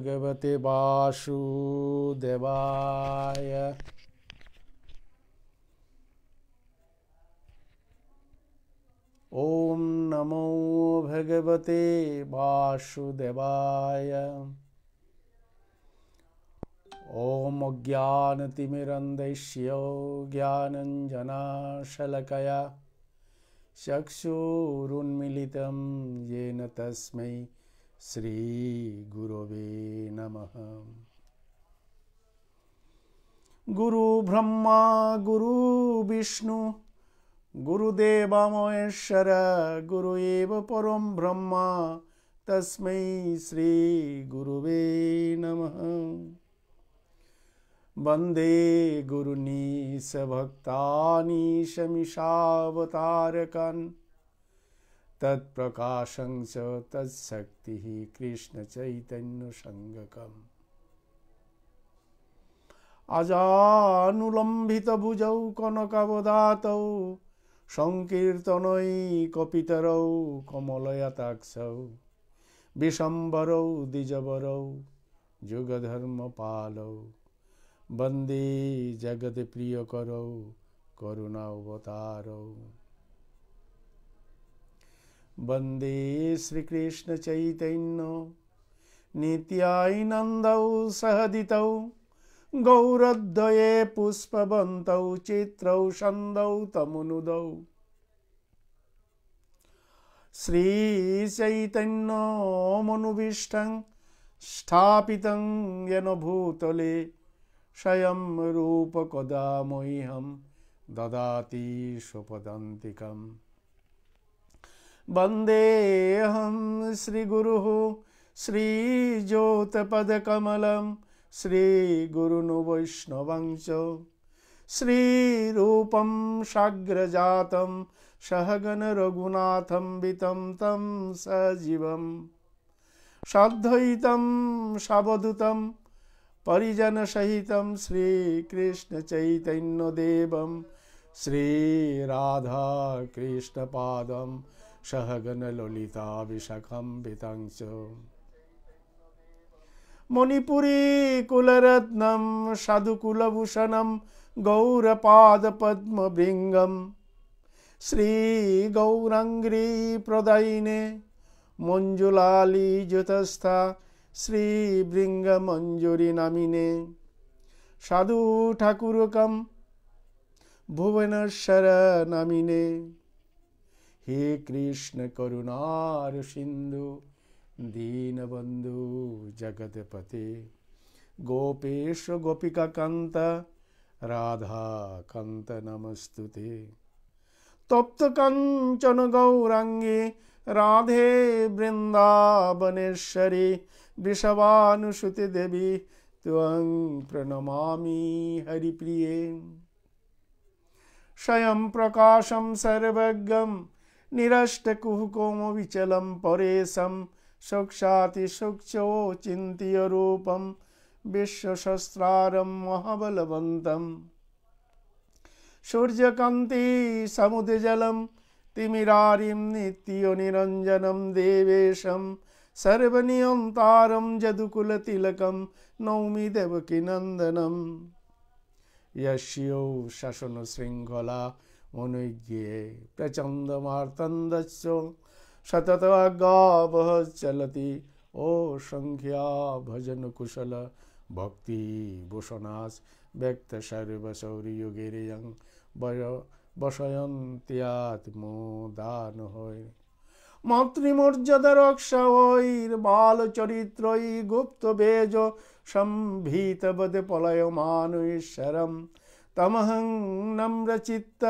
भगवते वासुदेवाय। ओम नमो भगवते वासुदेवाय। ओम अज्ञानतिमिरन्धस्य ज्ञानञ्जनशलाकया चक्षुरुन्मीलितं येन तस्मै श्रीगुरवे नमः। गुरु ब्रह्मा गुरु विष्णु गुरुदेव महेश्वर गुरु एव परं ब्रह्म तस्मै श्री गुरुवे नमः। वन्दे गुरुनीश भक्तानीश मिशावतारकान् तत्प्रकाशं च तत्शक्तिः कृष्ण चैतन्य संगकम्। अजानुलम्बित भुजौ कनकवदातौ संकीर्तनैकपितरौ कमलयताक्षौ विशम्बरौ द्विजवरौ जुगधर्मपालौ वन्दे जगत्प्रियकरौ करुणावतारौ। वन्दे श्रीकृष्ण चैतन्य नित्यानन्दौ सहदितौ गौरद्वये पुष्पवन्तौ चित्रौ छन्दौ तमुनुदौ। श्रीचैतन्यमनुविष्टं स्थापितं येन भूतले स्वयं रूप कदा मह्यं ददाति स्वपदान्तिकम्। वन्देऽहं श्रीगुरुः श्रीज्योतिपदकमलं श्रीगुरुन् वैष्णवं च श्रीरूपं साग्रजातं सहगण रघुनाथं वितं तं सजीवं साद्वैतं सावधूतं परिजनसहितं श्रीकृष्ण चैतन्यदेवं श्रीराधा कृष्णपादं सहगण ललिता विशाखान्वितं च। मणिपुरी कुलरत्नं साधुकुलभूषणं गौरपादपद्मभृङ्गं श्रीगौराङ्गी प्रदायिने मञ्जुलालिजुतस्था श्रीभृङ्गमञ्जुरी नामिने साधु ठाकुरकं भुवनेश्वर नामिने। हे कृष्ण करुणार सिंधु दीनबंधु जगतपते गोपेश गोपिका कांत राधा कांत नमस्तुते। तप्त कंचन गौरांगी राधे वृंदावनेश्वरी वृषभानुसुते देवी त्वं प्रणमामि हरिप्रिये। स्वयं प्रकाशं सर्वज्ञं निरष्टकुहकमविचलं परेशं साक्षात् सूक्ष्मो चिन्त्य रूपं विश्वसहस्रारं महाबलवन्तं। सूर्यकान्ति समुद्रजलं तिमिरारिं नित्यनिरञ्जनं देवेशं सर्वनियन्तारं यदुकुलतिलकं नौमि देवकीनन्दनम्। यस्यो शासन श्रृंखला मुनिज्ञे प्रचंडमार्तंडस्य सततगावः चलति असंख्या भजन कुशल भक्ति भूषणास व्यक्त सर्वशौर्यगिरियं बसयन्त्यात्मदान হয়। मातृमर्यादा रक्षा बालचरित्रय गुप्त बेज संभीतवद पलयमान ईश्वरं तमहं नम्रचित्त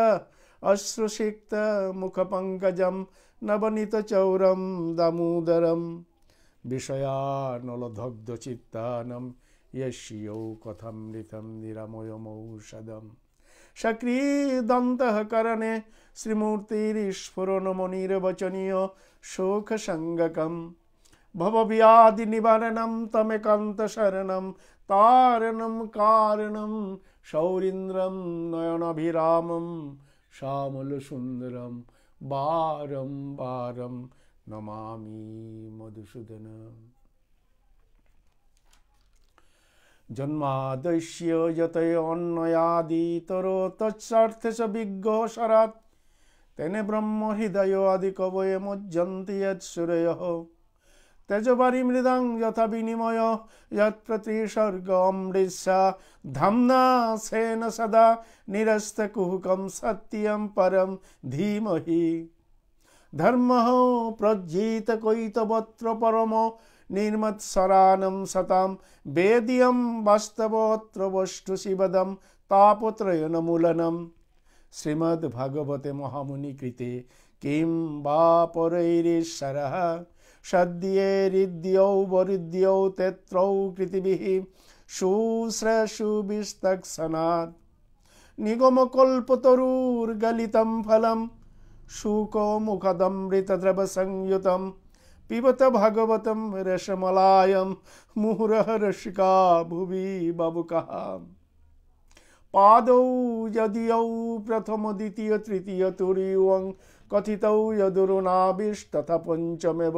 अश्रुसिक्त मुखपङ्कजं नवनीतचौरं दामोदरं विषयानलदग्धचित्तानं यस्यो कथामृतं निरामयमौषधं। सक्रीदन्तः करणे श्रीमूर्तिस्फुरणमनिर्वचनीय शोकसङ्गकं भवव्याधिनिवारणं तमेकान्तशरणं तारणं कारणं शौरीन्द्रं नयनाभिरामं श्यामलसुन्दरं बारं बारं नमामि मधुसूदनम्। জন্মাদস্য যতয় অন্নয়াদিতরো তৎসার্থে চ বিজ্ঞোসরাৎ তেনে ব্রহ্ম হৃদয় আদি কবয়ে মুহ্যন্তি যৎসূরয়ঃ তেজবারি মৃদাং যথা বিনিময় যৎপ্রতিসর্গ অমৃতসা ধাম্না সেন সদা নিরস্তকুহকম সত্যম পরম ধীমহি ধর্মঃ প্রজ্জিতকৈতবত্র পরম নির্মৎসরাণম সতাম বেদিয়ম বাস্তবত্র বষ্টু শিবদম তাপত্রয়নমূলনম শ্রীমদ্ভাগবতে মহামুনি কৃতে কিং বা পরৈরেশ্বরঃ সদ্যেরিদ্যৌ বরিদ্যৌ তেত্রৌ কৃতিবিঃ শুশ্রূষবিস্তক্সনাৎ নিগমকল্পতরুর্গলিতম ফলম শুকমুখদমৃতদ্রবসংयुतं পিবত ভাগবতম রসমলায়ম মুহুরঃ রসিকা ভুবি বাবুকাঃ পাদৌ যদিয়ৌ প্রথম দ্বিতীয় তৃতীয় তুরীয়ং কথিতৌ যদুরুনাবিস্তথা পঞ্চমেব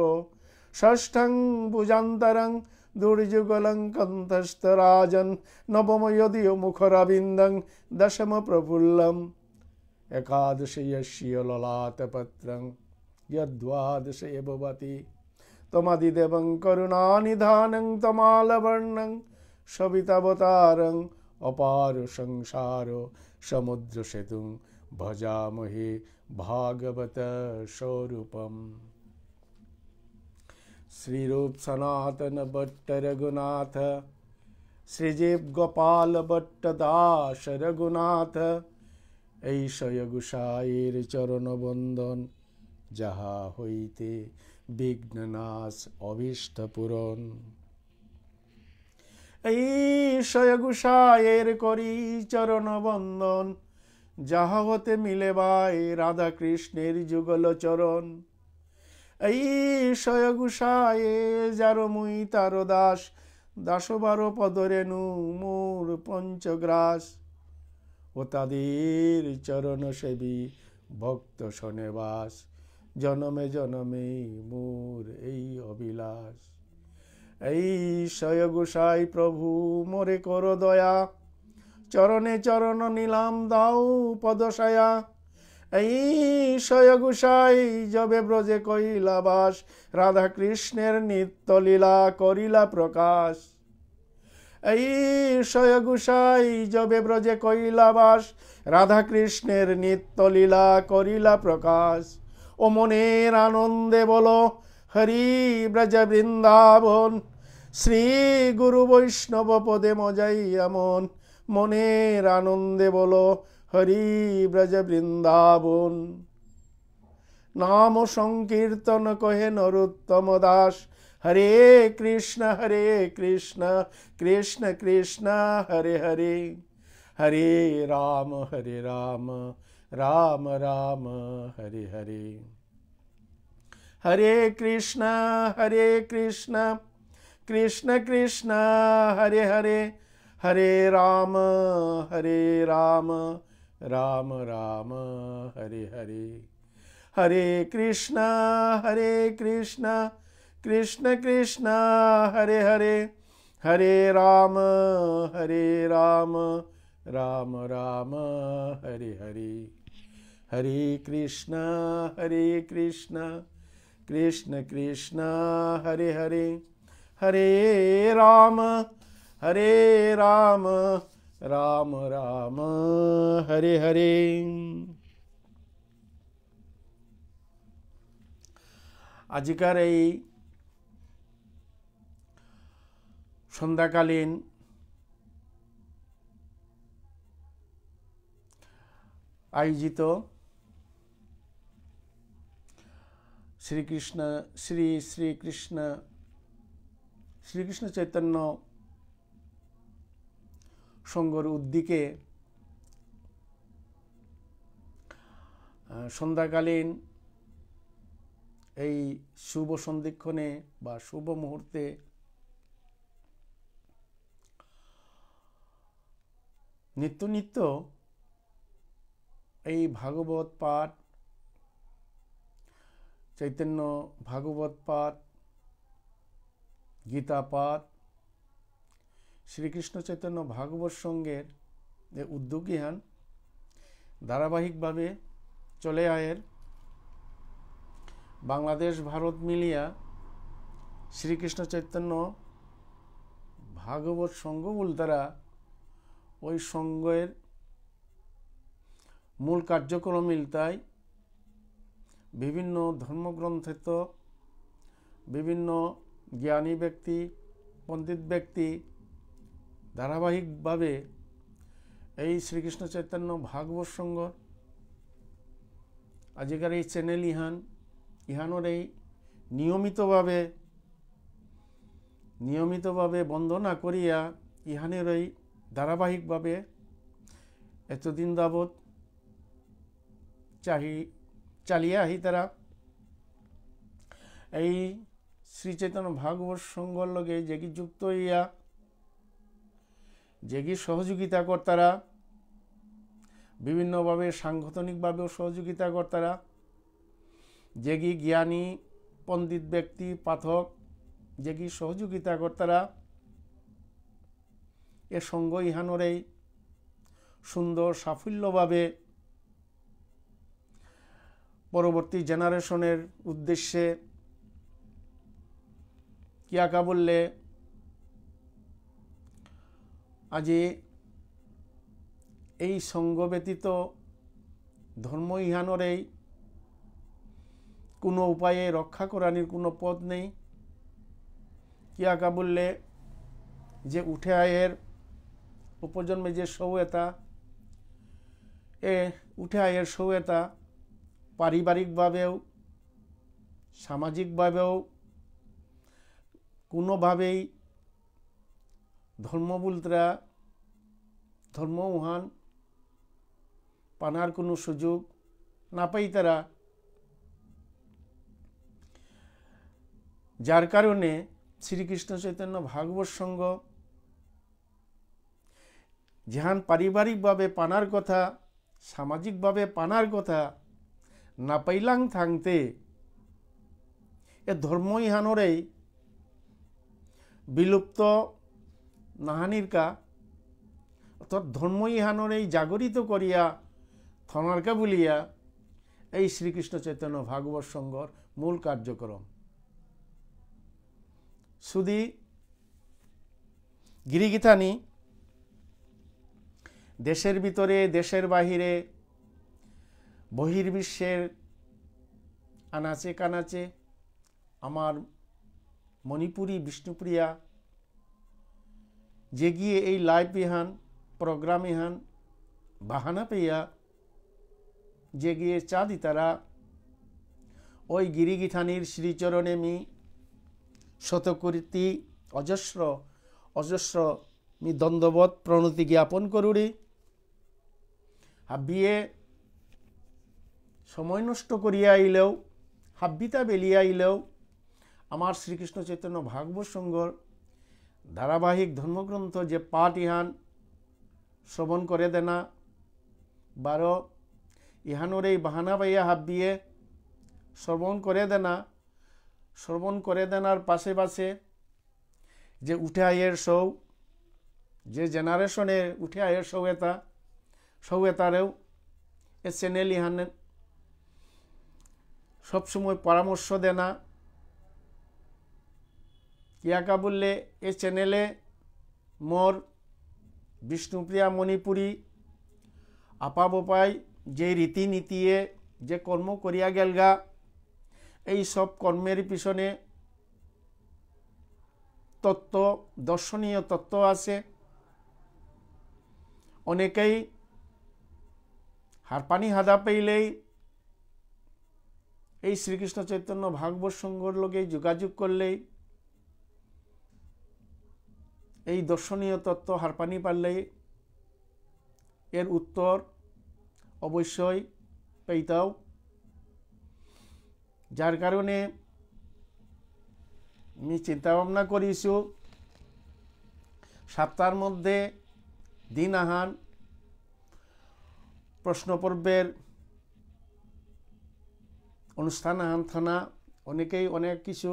ষষ্ঠং ভুজান্তরং দুর্যুগলং কন্তস্তরাজন নবম যদিয় মুখরবিন্দং দশম প্রফুল্লম একাদশ যস্য ললাটপত্রং যদ্বাদশ ভবতি তমাদিদেবং করুণানিধানং তমালবর্ণং সবিতাবতারং অপার সংসার সমুদ্র সেতুং ভজামহে ভাগবত স্বরূপম। শ্রীরূপ সনাতন ভট্ট রঘুনাথ শ্রীজীব গোপাল ভট্ট দাস রঘুনাথ এইশয় গুসায়ের চরণ বন্দন যাহা হইতে বিঘ্ননাশ অভীষ্ট পূরণ। এইশয় গুসায়ের করি চরণ বন্দন যাহা হতে মিলে বাই রাধা কৃষ্ণের যুগল চরণ। এইশয় গুসায়ে যার মুই তার দাস দাসবার পদরেণু মোর পঞ্চগ্রাস ও তাদের চরণ সেবী ভক্ত শোনেবাস জনমে জনমে মোর এই অবিলাস। এইশয় গোসাই প্রভু মোরে কর দয়া চরণে চরণ নিলাম দাও পদশায়া। এইশয় গোসাই যবে ব্রজে কৈলাবাস রাধা কৃষ্ণের নিত্য লীলা করিলা প্রকাশ। এইশয় গোসাই যবে ব্রজে কৈলাবাস রাধা কৃষ্ণের নিত্য লীলা করিলা প্রকাশ। ও মনের আনন্দে বলো হরি ব্রজ বৃন্দাবন শ্রী গুরু বৈষ্ণব পদে মজাই এমন। মনের আনন্দে বলো হরি ব্রজ বৃন্দাবন। নাম সংকীর্তন কহে নরোত্তম দাস হরে কৃষ্ণ কৃষ্ণ কৃষ্ণ হরে হরে হরে রাম রাম রাম হরে হরে। হরে কৃষ্ণ কৃষ্ণ কৃষ্ণ হরে হরে হরে রাম রাম রাম হরে হরে। হরে কৃষ্ণ কৃষ্ণ কৃষ্ণ হরে হরে হরে রাম রাম রাম হরে হরে। হরে কৃষ্ণ কৃষ্ণ কৃষ্ণ হরে হরে হরে রাম রাম রাম হরে হরে। আজিকার এই সন্ধ্যাকালীন আয়োজিত শ্রীকৃষ্ণ চৈতন্য সংঘর উদ্যোগে সন্ধ্যাকালীন এই শুভ সন্ধিক্ষণে বা শুভ মুহূর্তে নিত্য এই ভাগবত পাঠ চৈতন্য ভাগবত পাঠ গীতা পাঠ শ্রীকৃষ্ণ চৈতন্য ভাগবত সঙ্গের যে উদ্যোগী হন ধারাবাহিকভাবে চলে আয়ের বাংলাদেশ ভারত মিলিয়া শ্রীকৃষ্ণ চৈতন্য ভাগবত সঙ্গ বলতারা ওই সঙ্গের মূল কার্যক্রম মিলতায় বিভিন্ন ধর্মগ্রন্থিত বিভিন্ন জ্ঞানী ব্যক্তি পণ্ডিত ব্যক্তি ধারাবাহিকভাবে এই শ্রীকৃষ্ণ চৈতন্য ভাগবত সঙ্গ আজিকার এই চ্যানেল ইহানোর এই নিয়মিতভাবে বন্ধ না করিয়া ইহানের এই ধারাবাহিকভাবে এতদিন যাবৎ চালিয়ে আহি তারা এই শ্রী চৈতন্য ভাগবত সঙ্গর লগে যেগি যুক্ত হইয়া যেগি সহযোগিতা কর্তারা বিভিন্নভাবে সাংগঠনিকভাবেও সহযোগিতা কর্তারা যেগি জ্ঞানী পণ্ডিত ব্যক্তি পাঠক যেগি সহযোগিতা কর্তারা এ সঙ্গ ইহানোর এই সুন্দর সাফল্যভাবে পরবর্তী জেনারেশনের উদ্দেশ্যে কিয়াকা বললে আজি এই সঙ্গ ব্যতীত ধর্ম ইহানোর এই কোনো উপায়ে রক্ষা করানির কোনো পথ নেই কিয়াকা বললে যে উঠে আয়ের উপজন্মে যে সৌয়তা উঠে আয়ের সৌয়তা পারিবারিকভাবেও সামাজিকভাবেও কোনোভাবেই ধর্মবুলতরা ধর্ম উহান পানার কোনো সুযোগ না পাই তারা যার কারণে শ্রীকৃষ্ণ চৈতন্য ভাগবত সঙ্গ যেহান পারিবারিকভাবে পানার কথা সামাজিকভাবে পানার কথা না পাইলাং থাকতে এ ধর্ম ইহানোরেই বিলুপ্ত নাহানিরকা অর্থাৎ ধর্ম ইহানোরেই জাগরিত করিয়া থনারকা বলিয়া এই শ্রীকৃষ্ণ চৈতন্য ভাগবত সঙ্গর মূল কার্যক্রম শুধু গিরিগীতানি দেশের ভিতরে দেশের বাহিরে বহির্বিশ্বের আনাচে কানাচে আমার মণিপুরী বিষ্ণুপ্রিয়া যে গিয়ে এই লাইভ ইহান প্রোগ্রাম ইহান বাহানা পেয়া যে গিয়ে চা দিতারা ওই গিরিগিঠানির শ্রীচরণে মি শতকীর্তি অজস্র মি দ্বন্দ্ববৎ প্রণতি জ্ঞাপন করুরি হাবিয়ে সময় নষ্ট করিয়া আইলেও হাব্বিতা বেলিয়া আইলেও আমার শ্রীকৃষ্ণ চৈতন্য ভাগবত সঙ্গর ধারাবাহিক ধর্মগ্রন্থ যে পাঠ ইহান শ্রবণ করে দেনা বারো ইহানোর এই বাহানা পাইয়া হাব্বিয়ে শ্রবণ করে দেনার পাশে পাশে যে উঠে আয়ের যে জেনারেশনে উঠে আয়ের সৌয়েতারেও এ চ্যানেল ইহান সবসময় পরামর্শ দেনা কিয়াকা বললে এ চ্যানেলে মোর বিষ্ণুপ্রিয়া মণিপুরী আপা বোপাই যে রীতিনীতিয়ে যে কর্ম করিয়া গেলগা এই সব কর্মের পিছনে তত্ত্ব দর্শনীয় তত্ত্ব আছে অনেকেই হারপানি হাদা পেইলেই এই শ্রীকৃষ্ণ চৈতন্য ভাগবত সঙ্গর লগে যোগাযোগ করলেই এই দর্শনীয় তত্ত্ব হারপানি পারলেই এর উত্তর অবশ্যই পেইতাও যার কারণে আমি চিন্তা ভাবনা করিছু সপ্তাহের মধ্যে দিন আহান প্রশ্ন পর্বের অনুষ্ঠান আহান থানা অনেকেই অনেক কিছু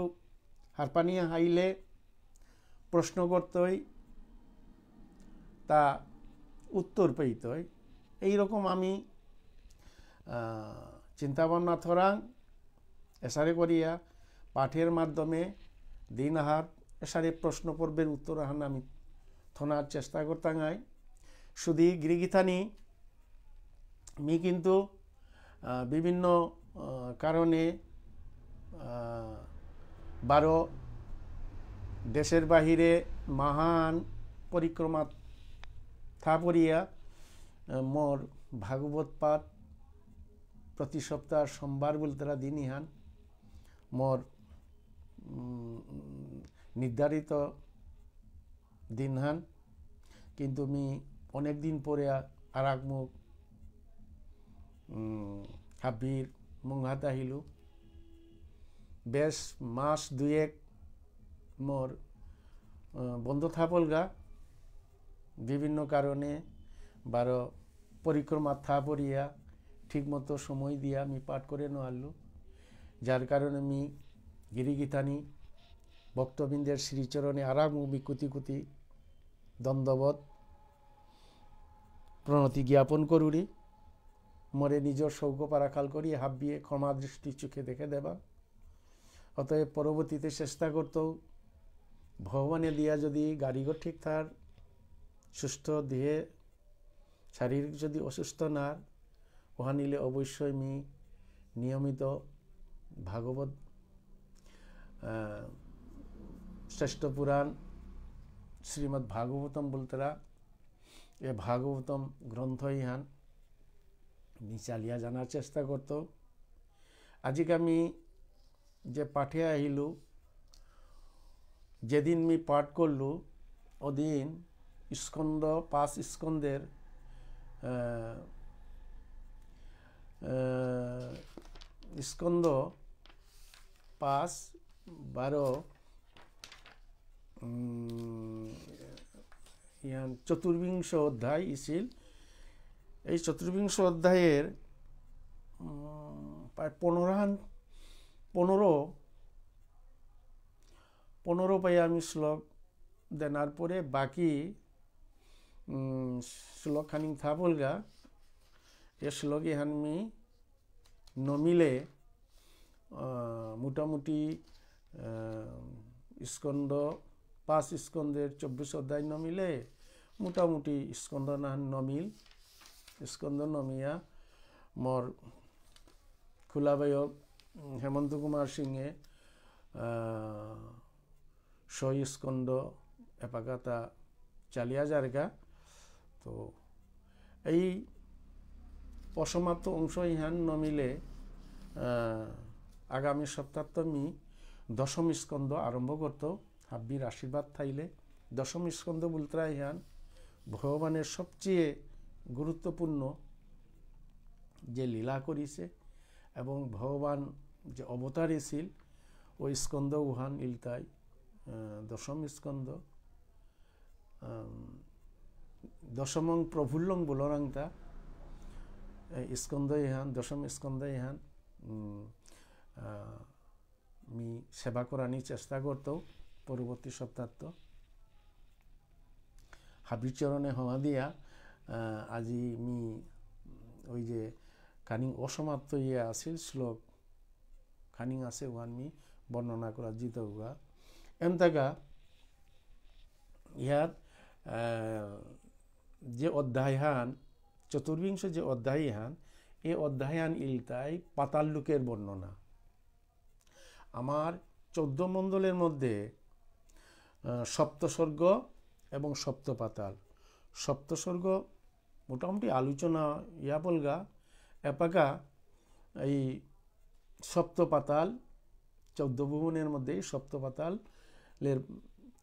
হারপানি হাইলে প্রশ্ন করতেই তা উত্তর পেইত এইরকম আমি চিন্তাভাবনা থরাং এসারে করিয়া পাঠের মাধ্যমে দিন আহার এসারে প্রশ্ন পর্বের উত্তর আহান আমি থনার চেষ্টা করতাম শুধু গিরিগিথানি মি কিন্তু বিভিন্ন কারণে 12 দেশের বাহিরে মহান পরিক্রমা থাপরিয়া মোর ভাগবত পাঠ প্রতি সপ্তাহ সোমবার বলতেরা দিন ইহান মোর নির্ধারিত দিন হান কিন্তু মি অনেক দিন পরে আরাক মুখ হাবির মুংহাত আহিলু বেশ মাস 2-1 মোর বন্ধ থাপলগা বিভিন্ন কারণে 12 পরিক্রমা থাপরিয়া ঠিকমতো সময় দিয়া আমি পাঠ করে নোয়ালু যার কারণে আমি গিরিগিথানি ভক্তবৃন্দের শ্রীচরণে আরাম কুতি কুতি দ্বন্দ্ববত প্রণতি জ্ঞাপন করুরি মরে নিজের সৌক্য পারাকাল করি হাবিয়ে ক্ষমা দৃষ্টি চোখে দেখে দেবা অতএব পরবর্তীতে চেষ্টা করতেও ভগবানে দিয়া যদি গাড়িঘর ঠিক থার সুস্থ দেহে শারীরিক যদি অসুস্থ না ওহা নিলে অবশ্যই আমি নিয়মিত ভাগবত শ্রেষ্ঠ পুরাণ শ্রীমদ্ ভাগবতম বলতেরা এ ভাগবতম গ্রন্থ ইহান চালিয়া জানার চেষ্টা করত আজকে আমি যে পাঠে আহিলু যেদিন আমি পাঠ করলু ওদিন স্কন্দ 5 স্কন্দের স্কন্দ 5-12 ইয়ান চতুর্বিংশ অধ্যায় ইছিল এই চতুর্বিংশ অধ্যায়ের প্রায় 15 পাই আমি শ্লোক দেনার পরে বাকি শ্লোক খানি থাপলগা এ শ্লোক ইহান মি নমিলে মোটামুটি স্কন্দ 5 স্কন্দের 24 অধ্যায় নমিলে মোটামুটি স্কন্দ না নমিল স্কন্দ নমিয়া মোর খুলাবায়ক হেমন্ত কুমার সিংহে 6 স্কন্দ এপাকাতা চালিয়া যারগা তো এই অসমাপ্ত অংশ ইহান নমিলে আগামী সপ্তাহ আমি 10ম স্কন্দ আরম্ভ করত হাব্বির আশীর্বাদ থাইলে 10ম স্কন্দ বলতরা ইহান ভগবানের সবচেয়ে গুরুত্বপূর্ণ যে লীলা করিছে এবং ভগবান যে অবতার এসিল ওই স্কন্দ উহান ইলতাই 10ম স্কন্দ 10মং প্রফুল্লং বলরাংতা স্কন্দ ইহান 10ম স্কন্দ ইহান মি সেবা করানি চেষ্টা করত পরবর্তী সপ্তাহ হাবির চরণে হওয়া দিয়া আজি মি ওই যে কানিং অসমাপ্ত ইয়ে আছিল শ্লোক খানিং আছে ওয়ান মি বর্ণনা করা জিত হুয়া এমতাকা ইয়াত যে অধ্যায় হান চতুর্বিংশ যে অধ্যায় হান এই অধ্যায় হান ইলতাই পাতাল লোকের বর্ণনা আমার 14 মণ্ডলের মধ্যে সপ্তস্বর্গ এবং সপ্তপাতাল সপ্তস্বর্গ মোটামুটি আলোচনা ইয়া বলগা এপাকা এই সপ্তপাতাল 14 ভুবনের মধ্যে সপ্তপাতালের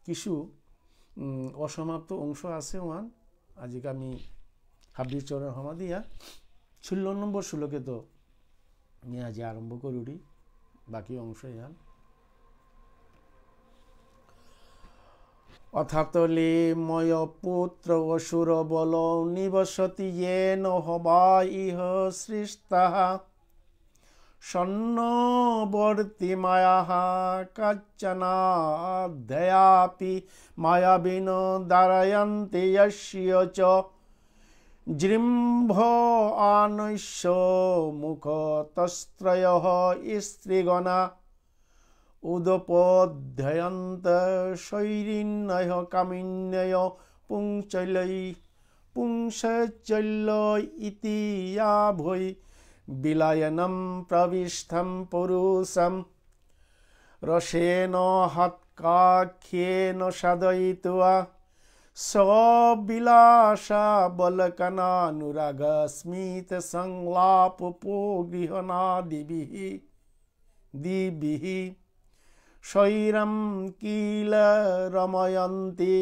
কিছু অসমাপ্ত অংশ আছে ওয়ান আজকে আমি হাবির চরণ হমা দিয়া 16 নম্বর শ্লোকে তো নিয়ে আজ আরম্ভ করি বাকি অংশ ইয়ান অথাতলে ময় পুত্র অসুর বল নিবসতি ইয়েন হবা ইহ সৃষ্টা সন্নবর্তী মায়াহ কাচ্চনাধ্যয়াপি মায়াবিন দারয়ন্তি যস্য চ জৃম্ভ আনৈষ্য মুখতস্ত্রয়ঃ স্ত্রীগণা উদপধ্যয়ন্ত শৈরিণ্যয় কামিন্যয় পুংসচল্য ইতি ইয়া ভৈ বিলায়নম প্রবিষ্ঠম পুরুষম রসেন হৎকাখ্যেন সাদয়িত্বা সবিলাসা বলকনানুরাগ স্মিত সংলাপোপগৃহনাদিভিঃ দিভিঃ শৈরম কিল রময়ন্তি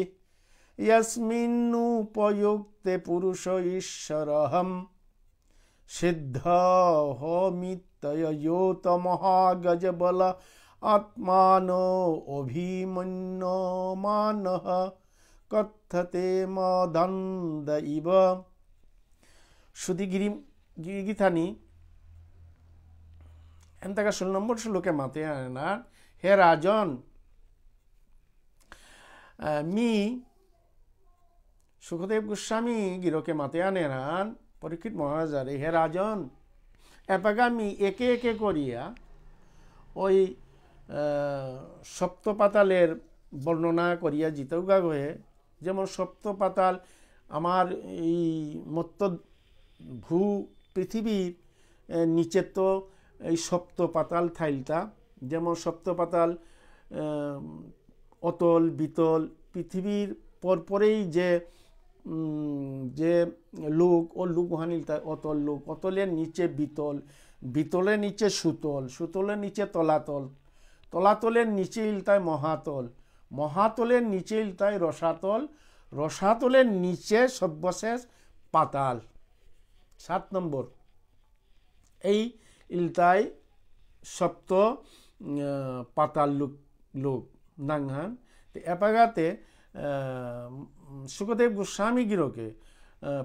यस्मिन्नुपयुक्ते पुरुष ईश्वरहं सिद्धोमित्ययोत महागजबल आत्मानो अभिमन्यमानः कथ्यते मदन्द इव সুদিগিরিগিথানি এন্তকা 16 নম্বর শ্লোকে মাতে আনা হে রাজন মি সুখদেব গোস্বামী গিরকে মাতে আনেরান পরীক্ষিত মহারাজারে হে রাজন এপাগামি একে একে করিয়া ওই সপ্তপাতালের বর্ণনা করিয়া জিতৌগা হয়ে যেমন সপ্তপাতাল আমার এই মত্ত ভূ পৃথিবীর নিচে তো এই সপ্তপাতাল থাইলতা যেমন সপ্তপাতাল অতল বিতল পৃথিবীর পরপরেই যে যে লোক ও লোকহানিলতা অতল লোক অতলের নিচে বিতল বিতলের নিচে সুতল সুতলের নিচে তলাতল তলাতলের নিচে ইলতায় মহাতল মহাতলের নিচে ইলতায় রসাতল রসাতলের নিচে সর্বশেষ পাতাল 7 নম্বর এই ইলতায় সপ্ত পাতাল লোক নাংহান এপাগাতে সুখদেব গোস্বামী গিরকে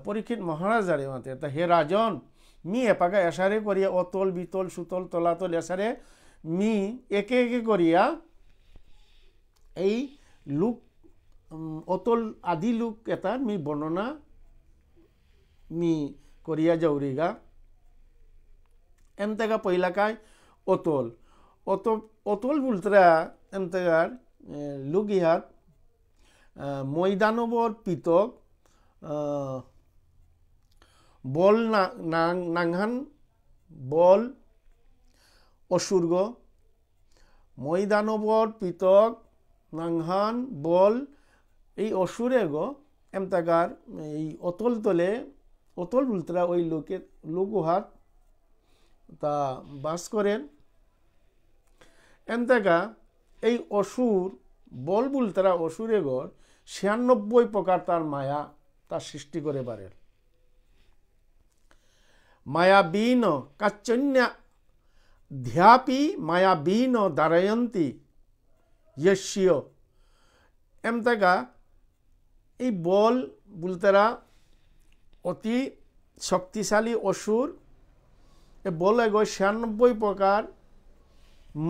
পরীক্ষিত মহারাজারে মাতে তা হে রাজন মি এপাগা এসারে করিয়া অতল বিতল সুতল তলাতল এসারে মি একে একে করিয়া এই লুক অতল আদি লুক এটা মি বর্ণনা মি করিয়া যাউরিগা এমতেগা পহিলাকায় অতল অতল বুলতরা এমতেগার লুক ইহাত ময়দানবর পিতক বল নাংহান বল অসুর্গ ময়দানবর পিতক নাংহান বল এই অসুরে গো এমতাগার এই অতল তলে অতল বুলতরা ওই লোকহাত তা বাস করেন এমতাগা এই অসুর বল বুলতরা অসুরে গড় 96 প্রকার তার মায়া তার সৃষ্টি করে পারে মায়াবীন কাচ্চন্যা ধ্যাপি মায়াবীন দারয়ন্তি যস্য এমতাগা এই বল বুলতরা অতি শক্তিশালী অসুর এ বলে গো 96 প্রকার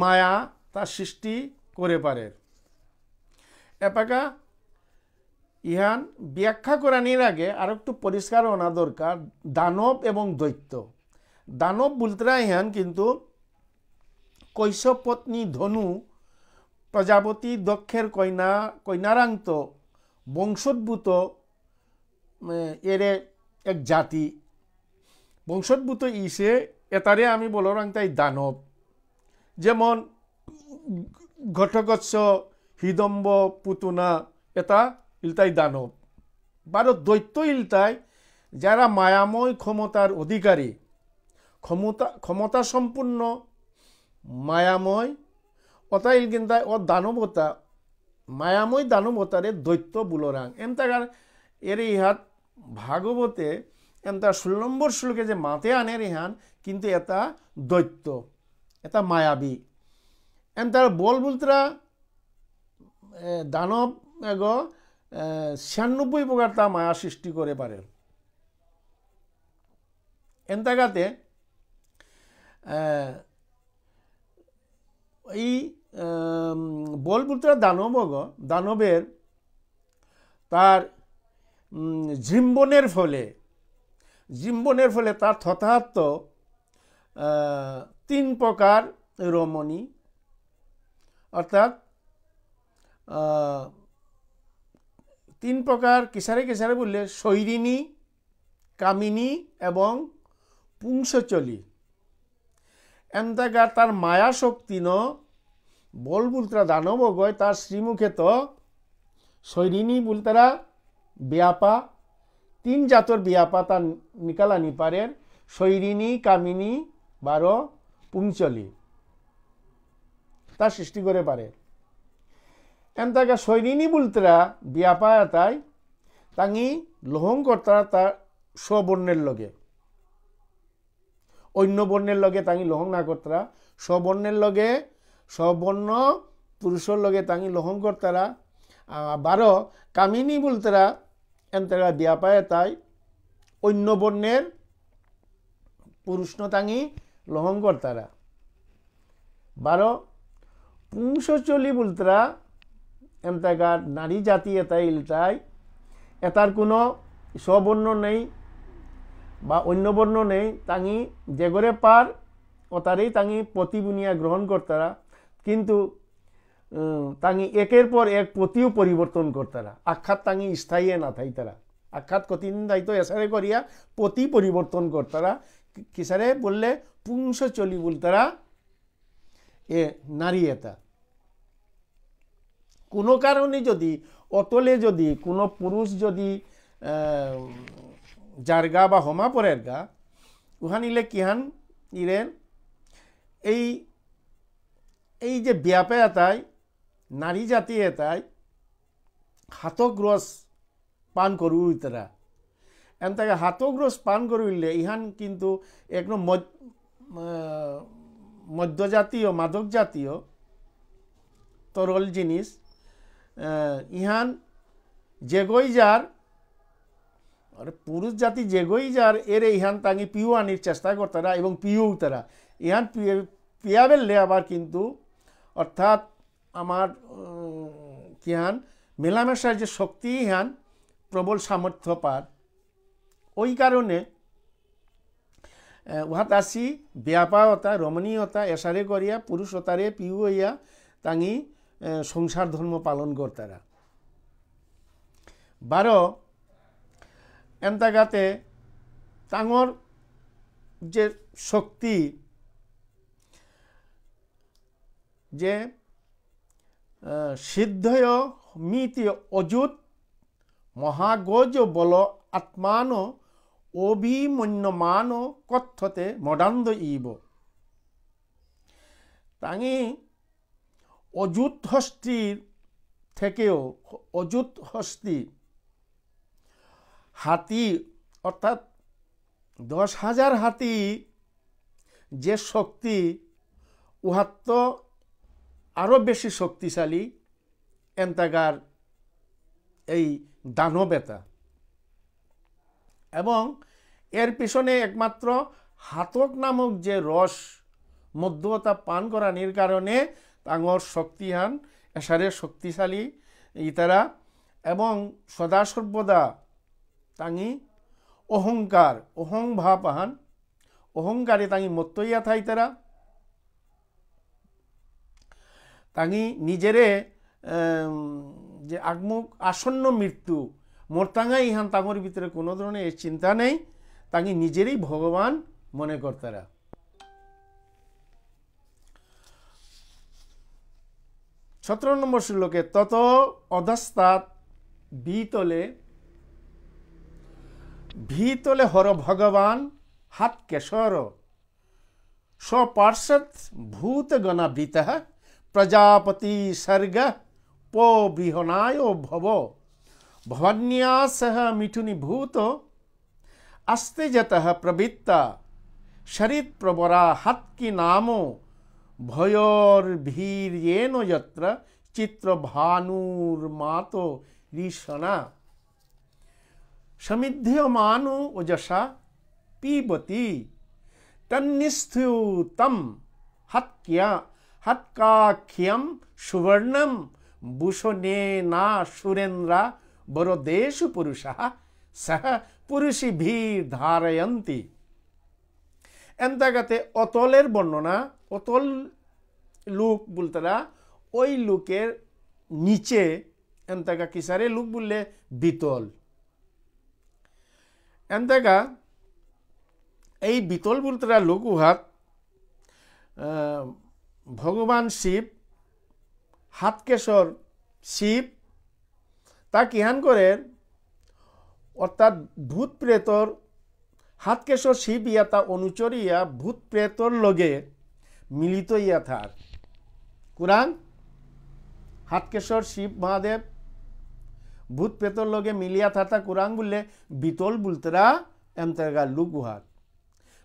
মায়া তার সৃষ্টি করে পারে এপাকা ইহান ব্যাখ্যা করানির আগে আর একটু পরিষ্কার হওয়া দরকার দানব এবং দৈত্য দানব বুলতরা ইহান কিন্তু কৈশব পত্নী ধনু প্রজাপতি দক্ষের কন্যারান্ত বংশোদ্ভূত এর এক জাতি বংশোদ্ভূত ইসে এটারে আমি বলরাং তাই দানব যেমন ঘটকৎস হিদম্ব পুতুনা এটা ইলতাই দানব বারো দৈত্য ইলতাই যারা মায়াময় ক্ষমতার অধিকারী ক্ষমতা সম্পূর্ণ মায়াময় অতা ইল কিন্তাই ও দানবতা মায়াময় দানবতারে দৈত্য বুলরাং এমতাগার এর ইহাত ভাগবতে এমতা 16 নম্বর শ্লোকে যে মাতে আনে ইহান কিন্তু এটা দৈত্য এটা মায়াবী এমতার বল বুলতরা দানব এগো 96 প্রকার তা মায়া সৃষ্টি করে পারে এন্তাগাতে এই বলপুত্রা দানবের তার জিম্বনের ফলে তার তথার্থ 3 প্রকার রমণী, অর্থাৎ 3 প্রকার কিসারে বললে শৈরিণী, কামিনী এবং পুংসচলী। এমতাকার তার মায়া শক্তি ন বলপুত্রা দানব গয় তার শ্রীমুখে তো শৈরিণী বলতারা ব্যাপা 3 জাতর ব্যাপা তার নিকালা নিপারের শৈরিণী, কামিনী 12 পুংচলী তার সৃষ্টি করে পারে। এমতাকা শৈরিণী বলতারা ব্যাপা তাই তাঙি লোহং কর্তারা তার স্ববর্ণের লগে, অন্য বর্ণের লগে তাঙি লোহং না করতারা, স্ববর্ণের লগে স্ববর্ণ পুরুষের লগে তাঙি লোহং করতারা। 12 কামিনী বলতারা এমতারা ব্যাপায় তাই অন্য বর্ণের পুরুষ তাঙি লোহং করতারা। 12 পুংসচলী বলতারা এমতাকার নারী জাতি এতাই ইলতাই এটার কোনো স্ববর্ণ নেই বা অন্য বর্ণ নেই, তাঙি যেগরে পার ওতারেই তাঙি পতিবুনিয়া গ্রহণ করতারা, কিন্তু তাঙি একের পর এক পতিও পরিবর্তন করতারা। আখ্যাত তাঙি স্থায়ী না থাইতারা, আখ্যাত কতদিন দায়িত্ব এসারে করিয়া পতি পরিবর্তন করতারা। কিসারে বললে পুংসচলী বলতারা এ নারী এটা। কোনো কারণে যদি অতলে যদি কোনো পুরুষ যদি জারগা বা হমা পরের গা উহান ইলে কিহান ইরেন এই যে ব্যাপে এটাই নারী জাতি এটাই হাতগ্রস পান করু তারা এমতাকে হাতগ্রস পান করলে ইহান কিন্তু একদম মধ্যজাতীয় মাদক জাতীয় তরল জিনিস। ইহান যেগই যার পুরুষ জাতি যেগই যার এর ইহান তাঙি পিউ আনির চেষ্টা করতারা এবং পিউ তারা ইহান পিয়া বেললে আবার কিন্তু অর্থাৎ আমার কিহান মেলামেশার যে শক্তি ইহান প্রবল সামর্থ্য পার। ওই কারণে উহাত আসি ব্যাপারতা রমণীয়তা এসারে করিয়া পুরুষতারে পিউ হইয়া তাঙি সংসার ধর্ম পালন করতারা। 12 এমতাগাতে তাঙর যে শক্তি যে সিদ্ধয় মিতি অযুত মহাগজ বল আত্মান অভিমন্যমান কথ্যতে মদান্দ ইব। তাঙি অযুত হস্তির থেকেও অযুত হস্তি হাতি অর্থাৎ 10,000 হাতি যে শক্তি উহার তো আরো বেশি শক্তিশালী এন্তাগার এই দানবেতা এবং এর পিছনে একমাত্র হাতক নামক যে রস মধ্যতা পান করানির কারণে তাঙর শক্তিহান এসারে শক্তিশালী ইতারা এবং সদা সর্বদা তাঙি অহংকার অহং ভাব আহান অহংকারে তাঙি মত্তইয়া থাই তারা তাঙি নিজেরে যে আগমুখ আসন্ন মৃত্যু মোরতাঙ্গা ইহান তাঙর ভিতরে কোনো ধরনের চিন্তা নেই, তাঙি নিজেরই ভগবান মনে করতারা। সতেরো নম্বর শ্লোকে তত অধস্তাৎ ভিতলে হর ভগবান হাত কেশর স্বপার্শ্বদ ভূতগণাবৃত প্রজাপতি সর্গ পো বিহনায় ভব ভবন্যাসহ মিঠুনীভূত আস্তে যতঃ প্রবৃত্তা শরিত প্রবরা হাতকি নামো ভয়োর্ভীর্যেন যত্র চিত্র ভানুর মাতো ঋষনা সমিধ্যমানো ওজসা পিবতি তন্নিস্থিতম হৎকাখ্যম সুবর্ণম ভূষণে না সুরেন্দ্রা বরদেশু পুরুষা সহ পুরুষিভীর ধারয়ন্তি। এন্তাগাতে অতলের বর্ণনা, অতল লুক বলতেরা ওই লুকের নিচে এন্তাগা কিসারে লুক বললে বিতল। এন্তাগা এই বিতল বলতেরা লুক উহাত ভগবান শিব হাতকেশর শিব তা কিহান করে অর্থাৎ ভূত প্রেতর হাতকেশর শিব ইয়া তা অনুচরিয়া ভূত প্রেতর লগে মিলিত ইয়া থার কুরান হাতকেশর শিব মহাদেব ভূত প্রেতর লগে মিলিয়া থাতা কুরান বললে বিতল বলতেরা এমতাগা লুক উহাত।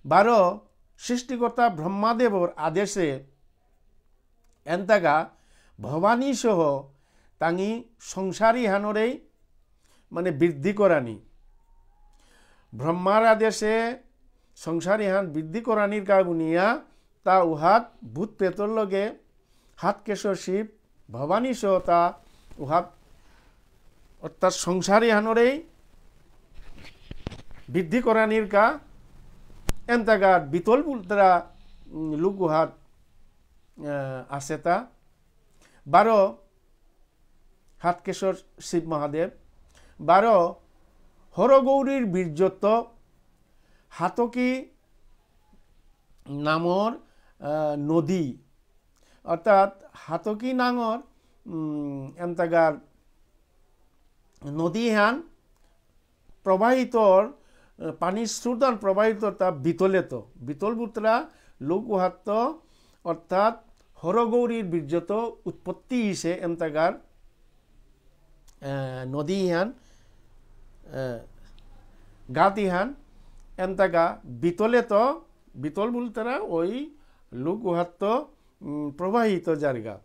12 সৃষ্টিকর্তা ব্রহ্মাদেবর আদেশে এন্তাগা ভবানী সহ তাঙি সংসারী হানরেই মানে বৃদ্ধি করানি। ব্রহ্মার আদেশে সংসারী হান বৃদ্ধি করানির কারণিয়া তা উহাত ভূত প্রেতর লগে হাতকেশর শিব ভবানী সহ তা উহাত অর্থাৎ সংসারী হানরেই বৃদ্ধি করানির কা এন্তাগা বিতল বলতেরা লুক উহাত আছে তা। 12 হাতকেশর শিব মহাদেব। 12 হরগৌরীর বীর্যত্ব হাতকি নামর নদী অর্থাৎ হাতকি নাঙর এমতাগার নদী হান প্রবাহিতর পানির স্রোতান প্রবাহিত তা বিতলেত বিতল বুতরা লোক উহাত্ত অর্থাৎ হরগৌরীর বীর্যত উৎপত্তি হিসে এমতাগার নদী হান গাতি হান এমতাগা বিতলেত বিতল বুলতারা ওই লোক উহাত্ত প্রবাহিত জায়গা।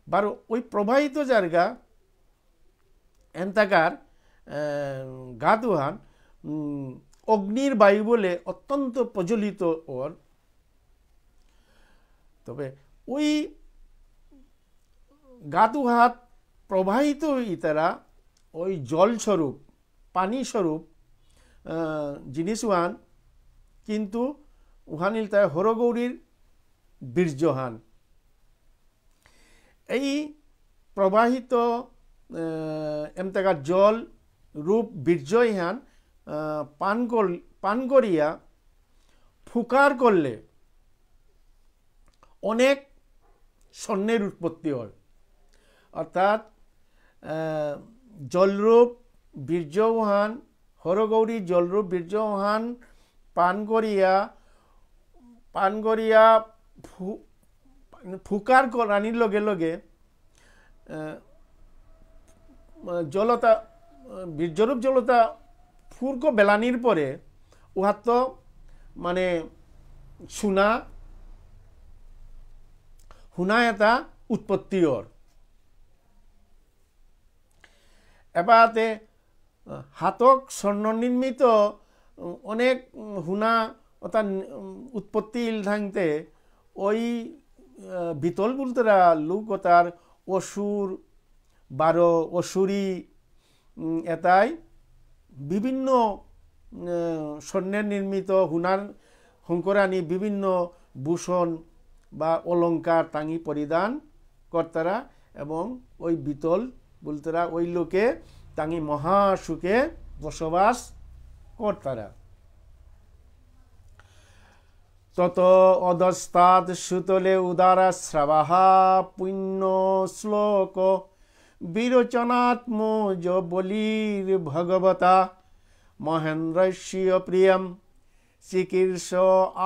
12 ওই প্রবাহিত জায়গা এন্তাগার গাদুহান অগ্নির বায়ু বলে অত্যন্ত প্রজ্বলিত ওর। তবে ওই গাদুহাত প্রবাহিত ইতারা ওই জলস্বরূপ পানি স্বরূপ জিনিস উহান কিন্তু উহানিল তাই হরগৌরীর বীর্যহান। এই প্রবাহিত এমতাগা জল রূপ বীর্য ইহান পান করিয়া ফুকার করলে অনেক স্বর্ণের উৎপত্তি হয়। অর্থাৎ জলরূপ বীর্যহান হরগৌরী জলরূপ বীর্যহান পান করিয়া ফুকার করানির লগে লগে জলতা বীর্যরূপ জলতা ফুরক বেলানির পরে উহাত মানে হুনা এটা উৎপত্তি ওর। এবারে হাতক স্বর্ণ নির্মিত অনেক হুনা অর্থাৎ উৎপত্তি থাকতে ওই বিতল বলতেরা লোক তার অসুর 12 অসুরি এটাই বিভিন্ন স্বর্ণের নির্মিত হুনার হুঙ্করানি বিভিন্ন ভূষণ বা অলঙ্কার তাঙি পরিধান কর্তারা এবং ওই বিতল বলতেরা ওই লোকে তাঙি মহাসুখে বসবাস কর্তারা। তত অধস্তাৎ সুতলে উদারা শ্রাবাহা পুণ্য শ্লোক বিরোচনাত্মজ বলির ভগবতা মহেন্দ্রস্য প্রিয়ম চিকীর্ষ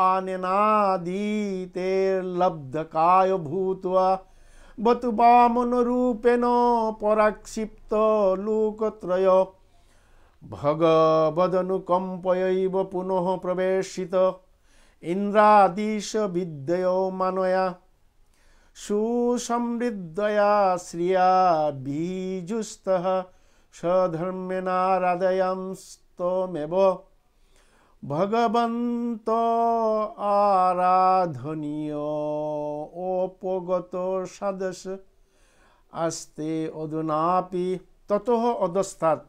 আনেনাদিতের লব্ধকায় ভূত্বা বতু বামনরূপেণ পরাক্ষিপ্ত লোকত্রয় ভগবদনুকম্পয়ৈব পুনঃ প্রবেশিত ইন্দ্রাদিশ বিদ্যയോ মানয়া সুসমৃদ্ধয়া শ্রিয়া বীজুস্তঃ স্বধর্মেনারাধয়ামস্তমেব ভগবন্ত আরাধনীয় অপগত সাদশ আস্তে অধুনাপি ততঃ অধস্তাৎ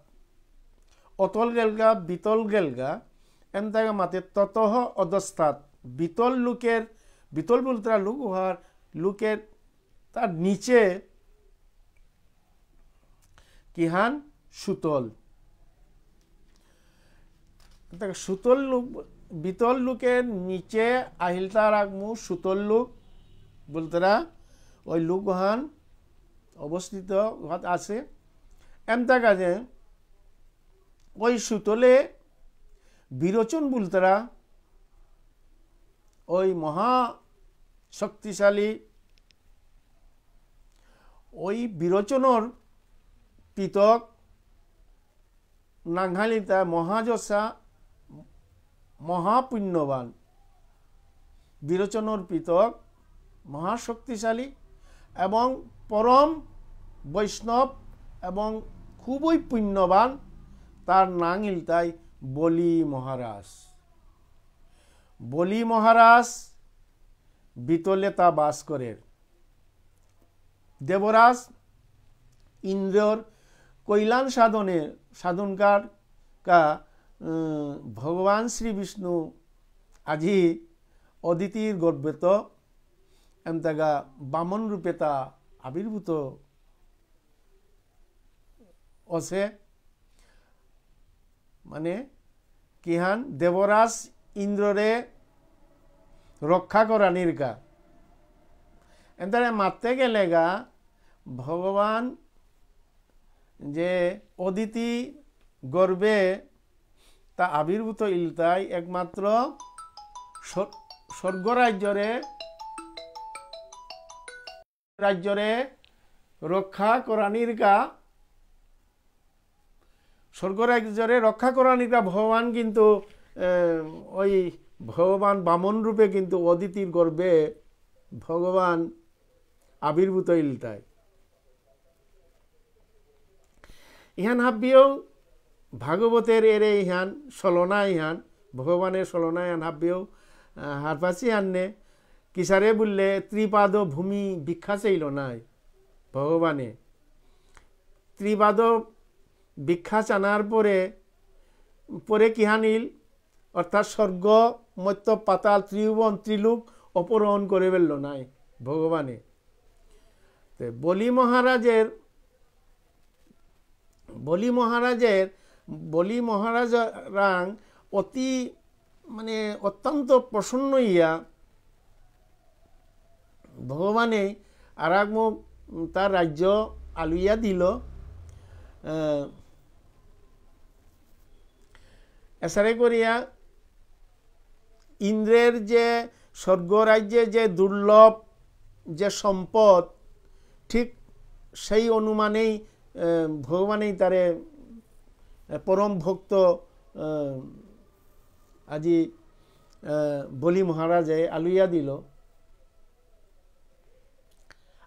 অতল গেলগা বিতল গেলগা এমতাগা মাতে ততঃ অধস্তাৎ বিতল লোকের বিতল বলতে লোক উহার লোকের তার নিচে কিহান সুতল সুতল লোক বিতল লোকের নিচে আহিলতা রাখমু সুতল লোক বলতেরা ওই লোক গুহান অবস্থিত আছে এমতা কাজে ওই সুতলে বিরোচন বলতেরা ওই মহা শক্তিশালী ওই বিরোচনর পিতক নাংহালিতা মহাযশা মহাপুণ্যবান বিরোচনর পিতক মহাশক্তিশালী এবং পরম বৈষ্ণব এবং খুবই পুণ্যবান তার নাম ইলতাই বলি মহারাজ। বলি মহারাজ বিতলে তা বাস করে। দেবরাজ ইন্দ্রর কল্যাণ সাধনে সাধনকার কা ভগবান শ্রী বিষ্ণু আজি অদিতির গর্ভেত এমতাগা বামন রূপে তা আবির্ভূত আছে মানে কিহান দেবরাজ ইন্দ্ররে রক্ষা করানির গা এমতারে মারতে গেলে গা ভগবান যে অদিতি গর্ভে তা আবির্ভূত ইলতাই একমাত্র স্বর্গরাজ্যরে রক্ষা করানির গা স্বর্গরাজ্যরে রক্ষা করানির গা ভগবান কিন্তু ওই ভগবান বামন রূপে কিন্তু অদিতির গর্ভে ভগবান আবির্ভূত ইলতাই ইহান হাব্বিও ভাগবতের এরে ইহান সলনা ইহান ভগবানের সলনা ইহান হাব্বিও হারপাসি আননে কিসারে বললে ত্রিপাদ ভূমি ভিক্ষা চাইল নাই ভগবানে ত্রিপাদ ভিক্ষা চানার পরে কিহানিল অর্থাৎ স্বর্গ মত্য পাতাল ত্রিভুবন ত্রিলোক অপহরণ করে ফেলল নাই ভগবানে। বলি মহারাজ রাং অতি মানে অত্যন্ত প্রসন্ন ইয়া ভগবানে আরাগমুখ তার রাজ্য আলুইয়া দিল। এসারে করিয়া ইন্দ্রের যে স্বর্গরাজ্যে যে দুর্লভ যে সম্পদ ঠিক সেই অনুমানেই ভগবানেই তারে পরম ভক্ত আজি বলি মহারাজে আলুইয়া দিল।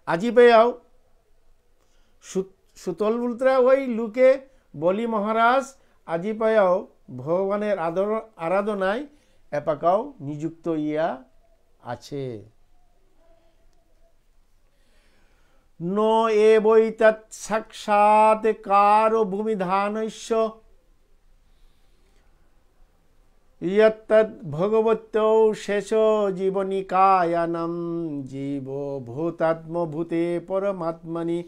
আজি পেয়াও সুতল বলতরা ওই লুকে বলি মহারাজ আজি পেয়াও ভগবানের আরাধনায় এপাকাও নিযুক্ত ইয়া আছে। ন এ বৈতৎ সাক্ষাৎ কারো ভূমিধানস্য ইয়ত্তৎ ভগবত্যৌ শেষ জীবনিকায়ানম জীব ভূতাত্মভূতে পরমাত্মনি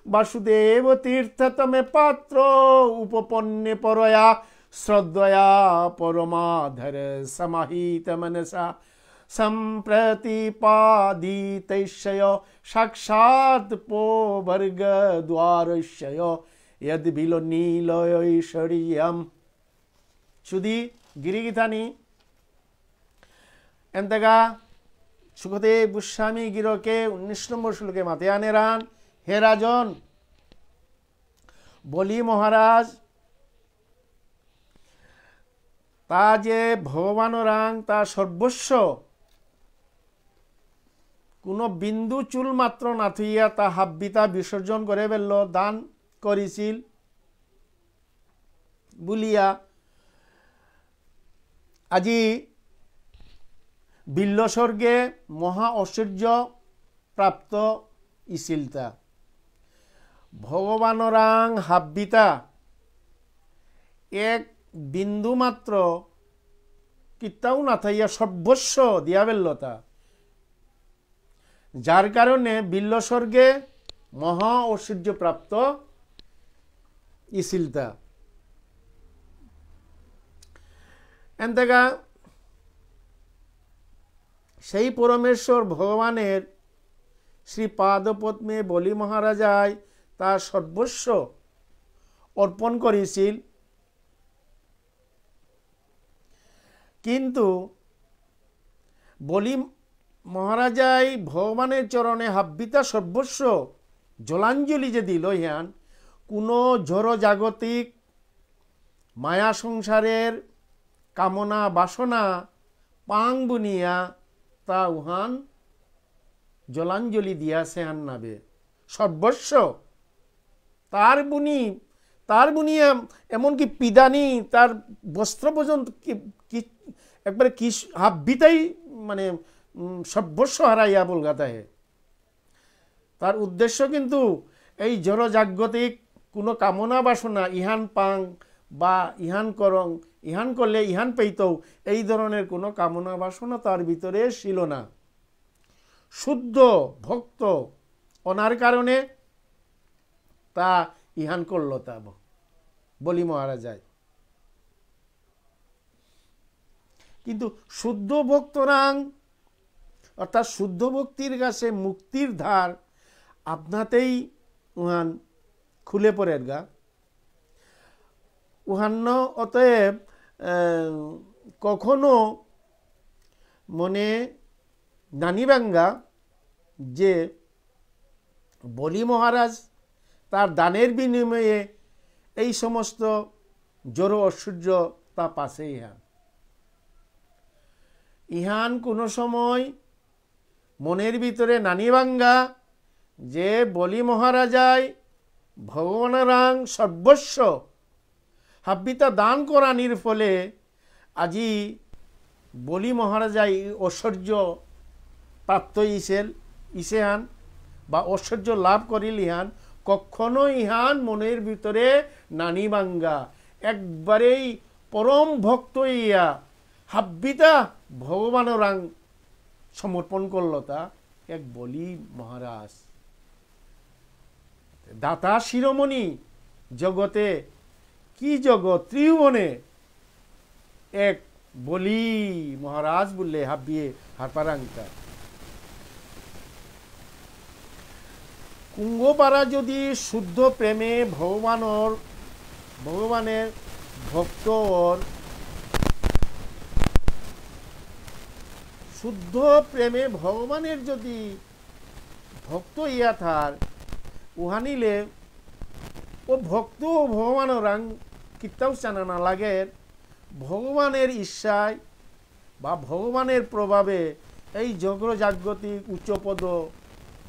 বাসুদেব তীর্থতমে পাত্র উপপন্নে পরয়া শ্রদ্ধয়া পরমাধর সমাহিত মনসা সম্প্রতিপাদিতৈশয় সাক্ষাৎ পোবর্গ দ্বারস্যয় यद बिलो नीलयैश्वर्यम शुद्धि गिरिगीतानी एंतगा सुखदेव गोस्वामी गिरो के 19 नम्बर श्लोके माते आने रान हे राजन বলি মহারাজ তা যে ভগবান রাং তা সর্বস্ব কোনো বিন্দু চুল মাত্র না থইয়া তা হাব্বিতা বিসর্জন করে ফেলল দান করিছিল বলিয়া আজি বিল্লস্বর্গে মহা ঐশ্বর্য প্রাপ্ত ইছিলতা ভগবানরাং হাব্বিতা এক বিন্দু মাত্র কিতাও না থাইয়া সর্বস্ব দিয়া বেল্লতা যার কারণে বিল্লস্বর্গে মহা ঐশ্বর্য প্রাপ্ত ইছিলতা এনতেগা সেই পরমেশ্বর ভগবানের শ্রী পাদপদ্মে বলি মহারাজায় তার সর্বস্ব অর্পণ করেছিল কিন্তু বলি মহারাজাই ভগবানের চরণে হাব্বিতা সর্বস্ব জলাঞ্জলি যে দিল ইয়ান কোনো জড়জাগতিক মায়া সংসারের কামনা বাসনা পাং বুনিয়া তা উহান জলাঞ্জলি দিয়াছে হান নাবে সর্বস্ব তার বুনিয়া এমনকি পিদানি তার বস্ত্র পর্যন্ত একবারে কি হাব্বিতাই মানে সর্বস্ব হারাইয়া বলগাতা হে তার উদ্দেশ্য কিন্তু এই জড়জাগতিক কোনো কামনা বাসনা ইহান পাং বা ইহান করং ইহান করলে ইহান পেইতও এই ধরনের কোনো কামনা বাসনা তার ভিতরে ছিল না শুদ্ধ ভক্ত অনার কারণে তা ইহান করল তা বলি মহারাজায় কিন্তু শুদ্ধ ভক্তরাং অর্থাৎ শুদ্ধ ভক্তির কাছে মুক্তির ধার আপনাতেই উহান খুলে পড়ের গা উহান্ন অতএব কখনো মনে নানিবাঙ্গা যে বলি মহারাজ তার দানের বিনিময়ে এই সমস্ত জড় ঐশ্বর্য তা পাশে ইহান কোনো সময় মনের ভিতরে নানিবাঙ্গা যে বলি মহারাজায় ভগবানরাং সর্বস্ব হাব্বিতা দান করানির ফলে আজি বলি মহারাজাই ঐশ্বর্য প্রাপ্ত ইসেহান বা ঐশ্বর্য লাভ করিল ইহান কখনো ইহান মনের ভিতরে নানিবাঙ্গা একবারেই পরম ভক্ত ইয়া হাব্বিতা ভগবানরাং সমর্পণ করল তা এক বলি মহারাজ দাতা শিরোমণি জগতে কি জগৎ ত্রিভুবনে এক বলি মহারাজ বললে হাবিয়ে হারপারাংটা কুঙ্গপাড়া যদি শুদ্ধ প্রেমে ভগবানের ভক্তর শুদ্ধ প্রেমে ভগবানের যদি ভক্ত ইয়া থার উহানিলে ও ভক্ত ভগবানরাং কিতাও জানা না লাগে ভগবানের ইচ্ছায় বা ভগবানের প্রভাবে এই জগজাগতিক উচ্চপদ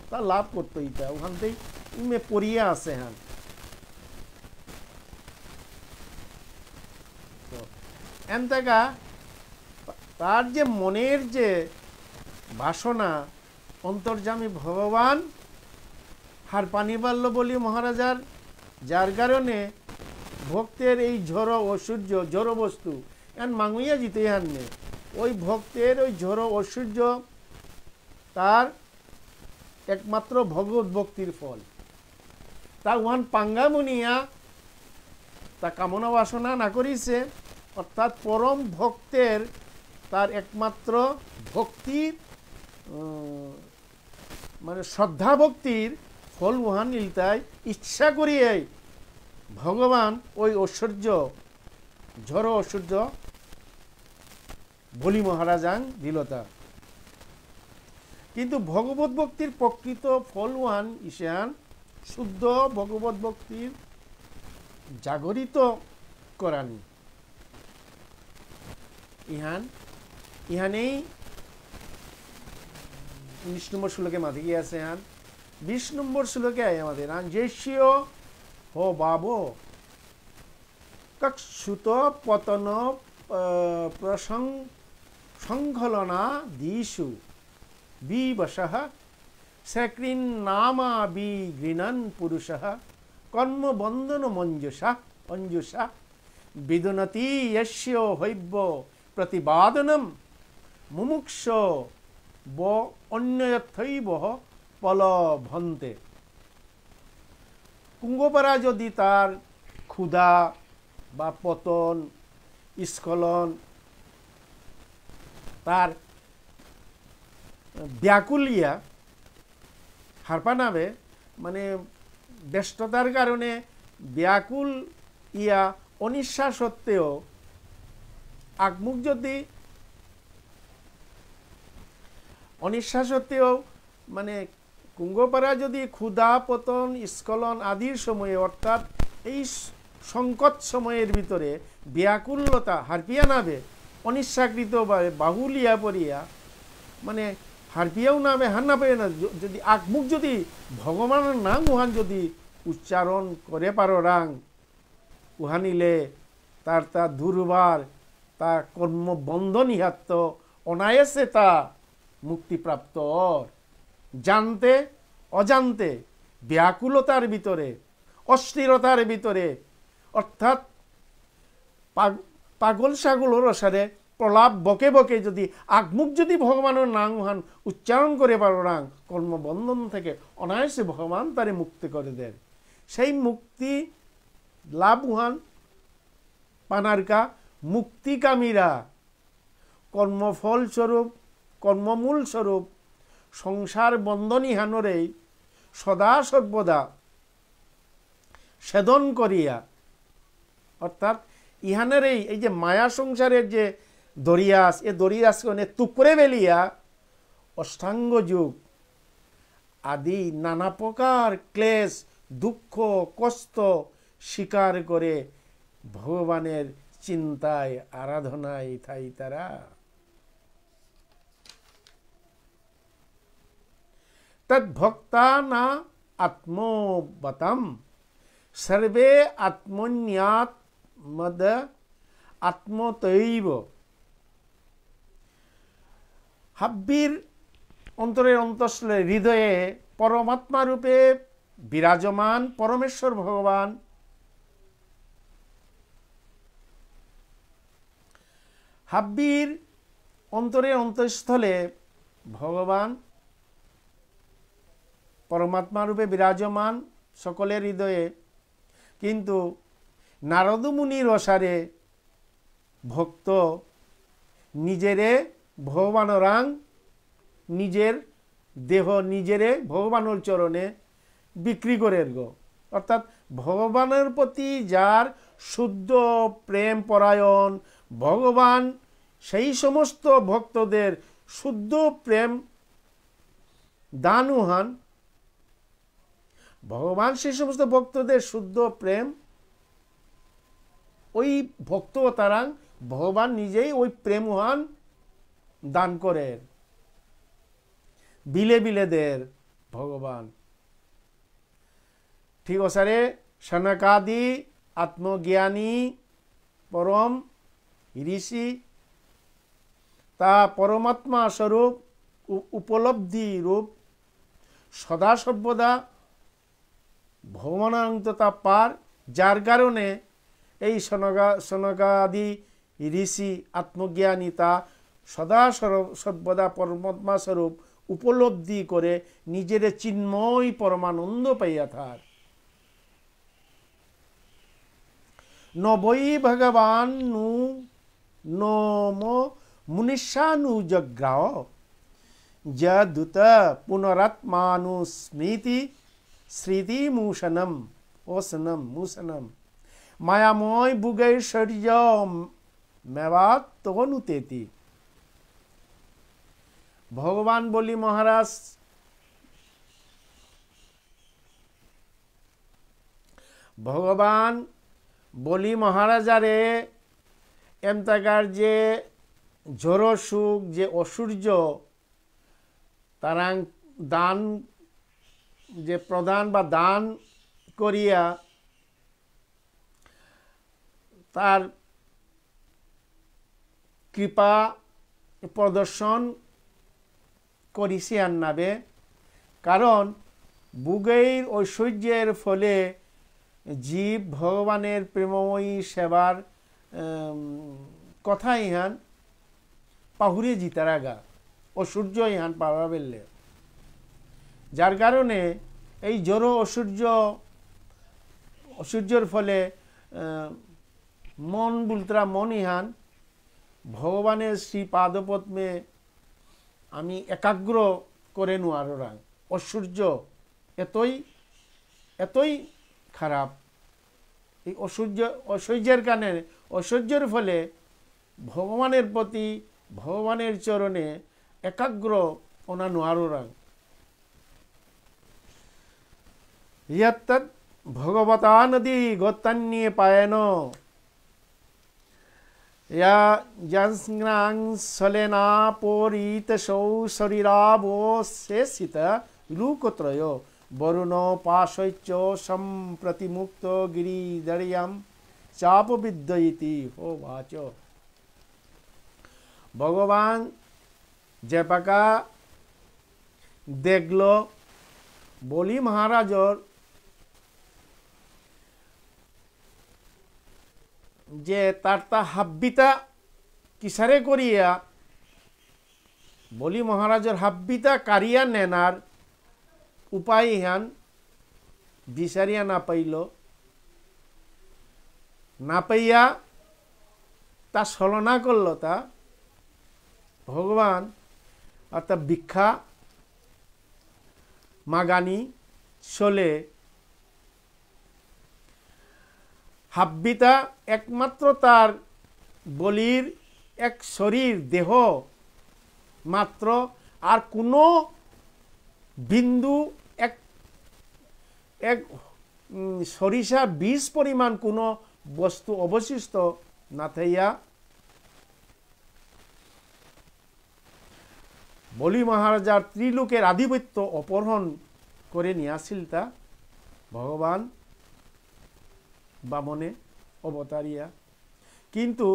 তা লাভ করতে ইতা ওখান থেকে ইমে পড়িয়ে আসে হান এনতেগা তার যে মনের যে বাসনা অন্তর্যামী ভগবান হার পানি বাল্য বলি মহারাজার যার কারণে ভক্তের এই ঝড় ঐশ্বর্য জড় বস্তু এন মাঙ্গুইয়া জিতে হাননে ওই ভক্তের ওই ঝড় ঐশ্বর্য তার একমাত্র ভগবত ভক্তির ফল তা ওয়ান পাঙ্গা মুনিয়া তা কামনা বাসনা না করিছে অর্থাৎ পরম ভক্তের তার একমাত্র ভক্তির মানে শ্রদ্ধা ভক্তির ফল উহান নিলতাই ইচ্ছা করিয়ে ভগবান ওই ঐশ্বর্য ঝড় ঐশ্বর্য বলি মহারাজাং দিলতা কিন্তু ভগবত ভক্তির প্রকৃত ফল ওয়ান ইসান শুদ্ধ ভগবত ভক্তির জাগরিত করানি ইহানেই 19 নম্বর শ্লোকে মাঝে গিয়ে আছে 20 নম্বর শ্লোকে আয় আমাদের আঞ্জেশীয় হো বাবো কক্ষুত পতন সংখলনা দিষু বিবশঃ সক্রিন নামা বিগৃণন পুরুষঃ কর্মবন্ধন মঞ্জুষা বিদুনতি যস্য হৈব্য প্রতিবাদনম মুমুক্ষ ব অন্যথৈব প্রলভন্তে। কুম্ভপারা যদি তার ক্ষুধা বা পতন, স্খলন, তার ব্যাকুলিয়া হারপা নাবে, মানে ব্যস্ততার কারণে ব্যাকুল ইয়া অনিচ্ছা সত্ত্বেও আগমুখ যদি অনিচ্ছা সত্ত্বেও মানে কুম্ভপারা যদি ক্ষুধা, পতন, স্খলন আদির সময়ে, অর্থাৎ এই সংকট সময়ের ভিতরে ব্যাকুলতা হারপিয়া নাবে, অনিচ্ছাকৃত বাহুলিয়া পড়িয়া মানে হারপিয়াও নাবে, হার না পেয়ে না, যদি আগমুখ যদি ভগবানের নাম উহান যদি উচ্চারণ করে পারো রাং, উহানিলে তার দুর্বার তা কর্মবন্ধন ইহাত্ম অনায়াসে তা মুক্তিপ্রাপ্ত। জানতে অজান্তে ব্যাকুলতার ভিতরে, অস্থিরতার ভিতরে, অর্থাৎ পাগল ছাগলের অসারে প্রলাপ বকে বকে যদি আগমুখ যদি ভগবানের নাম উহান উচ্চারণ করে পারো রাং, কর্মবন্ধন থেকে অনায়াসে ভগবান তারে মুক্তি করে দেন। সেই মুক্তি লাভ উহান পানারকা মুক্তিকামীরা কর্মফল স্বরূপ, কর্মমূল স্বরূপ সংসার বন্ধন ইহানরেই সদা সর্বদা সেদন করিয়া, অর্থাৎ ইহানের এই যে মায়া সংসারের যে দরিয়াস, এ দরিয়াসকে তুকরে বেলিয়া অষ্টাঙ্গ যোগ আদি নানা প্রকার ক্লেশ, দুঃখ, কষ্ট স্বীকার করে ভগবানের চিন্তায় আরাধনায় থাই তারা। তদ্ভক্তা না আত্মবতম সর্বে আত্মন্যাত মদ আত্মতৈব। হাব্বির অন্তরের অন্তঃস্থলে হৃদয়ে পরমাত্মা রূপে বিরাজমান পরমেশ্বর ভগবান হাব্বির অন্তরের অন্তঃস্থলে ভগবান পরমাত্মা রূপে বিরাজমান সকলের হৃদয়ে, কিন্তু নারদ মুনির অসারে ভক্ত নিজেরে ভগবানরাং, নিজের দেহ নিজেরে ভগবানের চরণে বিক্রি করে গো। অর্থাৎ ভগবানের প্রতি যার শুদ্ধ প্রেম পরায়ণ, ভগবান সেই সমস্ত ভক্তদের শুদ্ধ প্রেম দান উহান, ভগবান সেই সমস্ত ভক্তদের শুদ্ধ প্রেম ওই ভক্ত তারাং ভগবান নিজেই ওই প্রেম উহান দান করেন, বিলে বিলে দের ভগবান। ঠিক ওসারে সনকাদি আত্মজ্ঞানী পরম ঋষি তা পরমাত্মা স্বরূপ উপলব্ধি রূপ সদা সর্বদা ভগবানান্ততা পার, যার কারণে এই সনকাদি ঋষি আত্মজ্ঞানী তা সদা সর্বদা পরমাত্মা স্বরূপ উপলব্ধি করে নিজের চিন্ময় পরমানন্দ পাইয়া থার। নবৈ ভগবান নু নম মুনিষানুজগ্রাহ যদুত পুনরাত্মানুস্মৃতি স্মৃতি মুষণম ওসনম মুষণম মায়াময় বুগৈশ্বর্য মেবাত তনুতেতি। ভগবান বলি মহারাজ ভগবান বলি মহারাজারে এমতাকার যে ঝড় সুখ যে ঐশ্বর্য তারাং দান যে প্রদান বা দান করিয়া তার কৃপা প্রদর্শন করিছে আর নাবে, কারণ বুগের ঐশ্বর্যের ফলে জীব ভগবানের প্রেমময়ী সেবার কথা ইহান পাহুরে জিতারাগা ঐশ্বর্য ইহান পাওয়া বেললে, যার কারণে এই জড় ঐশ্বর্যের ফলে মন বুলতরা মন ইহান ভগবানের শ্রী পাদপদ্মে আমি একাগ্র করে নোয়ারা। ঐশ্বর্য এতই খারাপ, এই ঐশ্বর্যের কারণে ঐশ্বর্যের ফলে ভগবানের প্রতি ভগবানের চরণে একাগ্র ওনা নোয়ারা। ইয়াত্তৎ ভগবতা নদী গোত্তান্যে পায়েন या जंस्नां सलेना पोरित सौ शरीरावो शेषित लूकत्रयो वरुणो पाशैच सम्प्रतिमुक्त गिरिदर्यां चाप विद्यति हो वाचो। भगवान जेपाका देखलो बलि महाराजर যে তারতা হাব্বিতা কিসারে করিয়া বলি মহারাজের হাব্বিতা কারিয়া নেনার উপায় ইহান বিচারিয়া না পাইল, না পাইয়া তা ছলনা করল। তা ভগবান অর্থাৎ ভিক্ষা মাগানি চলে হাব্বিতা একমাত্র তার বলির এক শরীর দেহ মাত্র, আর কোনো বিন্দু এক সরিষা বীজ পরিমাণ কোনো বস্তু অবশিষ্ট না থাইয়া বলি মহারাজার ত্রিলোকের আধিপত্য অপহরণ করে নিয়ে আসিল তা ভগবান বামনে অবতারিয়া। কিন্তু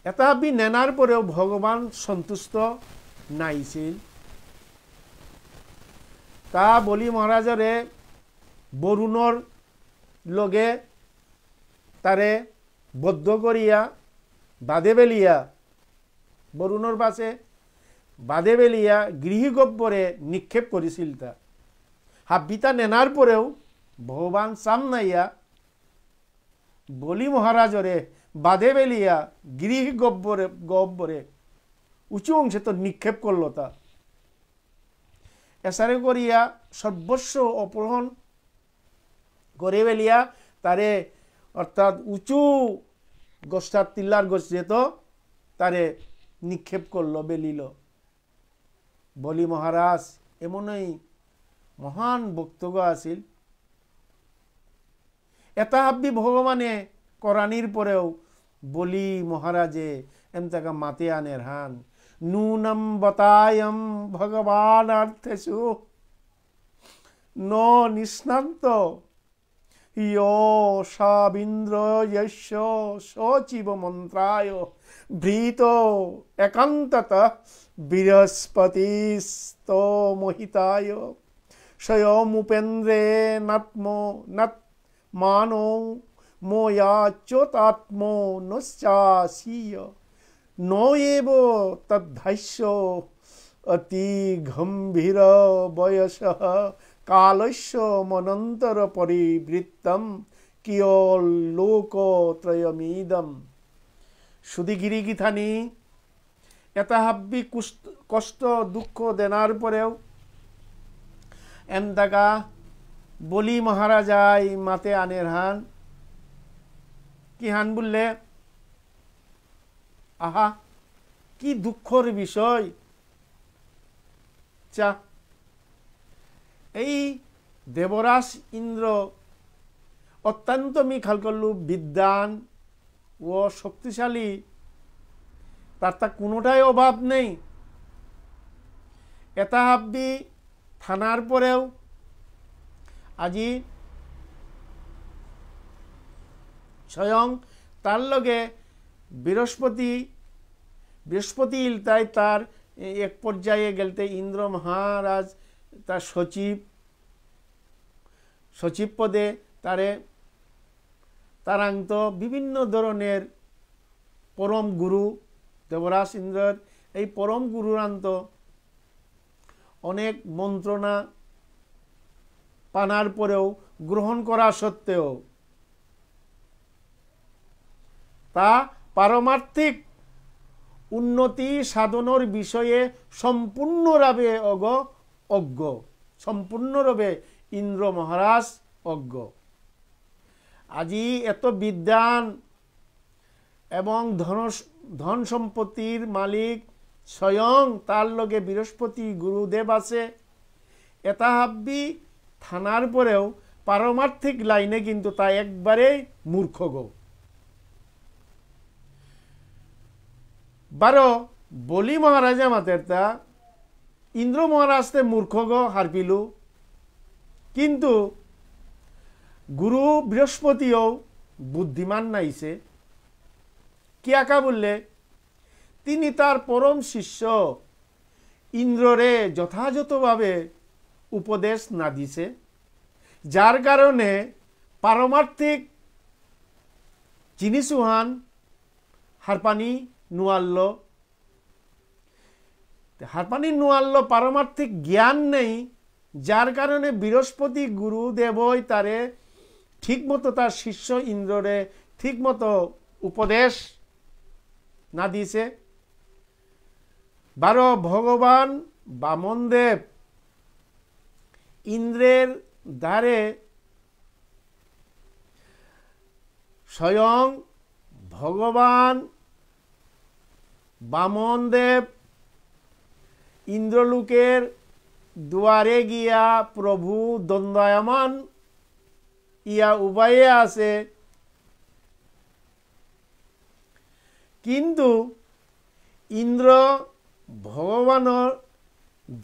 এতাবি নেনার পরেও ভগবান সন্তুষ্ট নাইছিল। তা বলি মহারাজরে বরুণর লগে তারে বদ্ধ করিয়া বাদে বেলিয়া বরুণর পাশে বাদে বেলিয়া গৃহগব্বরে নিক্ষেপ করেছিল। তা হাব্বিতা নেনার পরেও ভগবান সামনাইয়া বলি মহারাজরে বাদে বেলিয়া গৃহ গব্বরে উঁচু অংশে তো নিক্ষেপ করল। তা এসারে করিয়া সর্বস্ব অপহরণ করে বেলিয়া তারে অর্থাৎ উঁচু গোষ্ঠার তিল্লার গোষ্ঠ যেত তারে নিক্ষেপ করল বেলিল। বলি মহারাজ এমনই মহান বক্তব্য আছিল। এটা হাব্বি ভগবানে করানির পরেও বলি মহারাজে এমতাকা মাতে আনের হান নূনম বতায়ম ভগবান অর্থেষু ন নিষ্ণান্ত ইয়ো সাবিন্দ্র যস্য সচিব মন্ত্রায় ভৃত একান্তত বৃহস্পতিস্ত মোহিতায় স্বয়মুপেন্দ্রে নৎমানো মোয়াচ্যুতাত্মো নশ্চাসীয় নয়েব তদ্ধাস্য অতি গম্ভীর বয়স কালস্য মনন্তর পরিবৃত্তম কিয়ল লোকত্রয়মিদম। সুদিগিরি গীথানি এটা হাব্বি কষ্ট দুঃখ দেনার পরেও এমদাকা বলি মহারাজাই মাতে আনের হান কি হান বললে আহা কি দুঃখর বিষয়। চা এই দেবরাজ ইন্দ্র অত্যন্ত মিখাল করলু বিদ্বান ও শক্তিশালী, তার তা কোনোটাই অভাব নেই। এটা হাব্বি থানার পরেও আজি স্বয়ং তার লগে বৃহস্পতি তাই তার এক পর্যায়ে গেলতে ইন্দ্র মহারাজ তার সচিব পদে তারান্ত বিভিন্ন ধরনের পরম গুরু দেবরাজ ইন্দ্রের এই পরম গুরুরান্ত অনেক মন্ত্রণা পানার পরেও গ্রহণ করা সত্ত্বেও তা পারমার্থিক উন্নতি সাধনের বিষয়ে সম্পূর্ণভাবে অজ্ঞ, সম্পূর্ণভাবে ইন্দ্র মহারাজ অজ্ঞ। আজি এত বিদ্যান এবং ধন সম্পত্তির মালিক স্বয়ং তার লগে বৃহস্পতি গুরুদেব আছে, এটা ভাবি থানার পরেও পারমার্থিক লাইনে কিন্তু তা একবারে মূর্খ গো। বারো বলি মহারাজা মাতের তা ইন্দ্র মহারাজতে মূর্খ গো হারপিলু, কিন্তু গুরু বৃহস্পতিও বুদ্ধিমান নাইছে। কি আঁকা বললে তিনি তার পরম শিষ্য ইন্দ্ররে যথাযথভাবে উপদেশ না দিছে, যার কারণে পারমার্থিক জিনিসুহান হারপানি নুয়াল্ল পারমার্থিক জ্ঞান নেই, যার কারণে বৃহস্পতি গুরুদেবই তারে ঠিকমতো তার শিষ্য ইন্দ্ররে ঠিকমতো উপদেশ না দিছে। বারো ভগবান বামনদেব ইন্দ্রের দ্বারে স্বয়ং ভগবান বামনদেব ইন্দ্রলোকের দুয়ারে গিয়া প্রভু দণ্ডায়মান ইয়া উভয়ে আছে, কিন্তু ইন্দ্র ভগবানের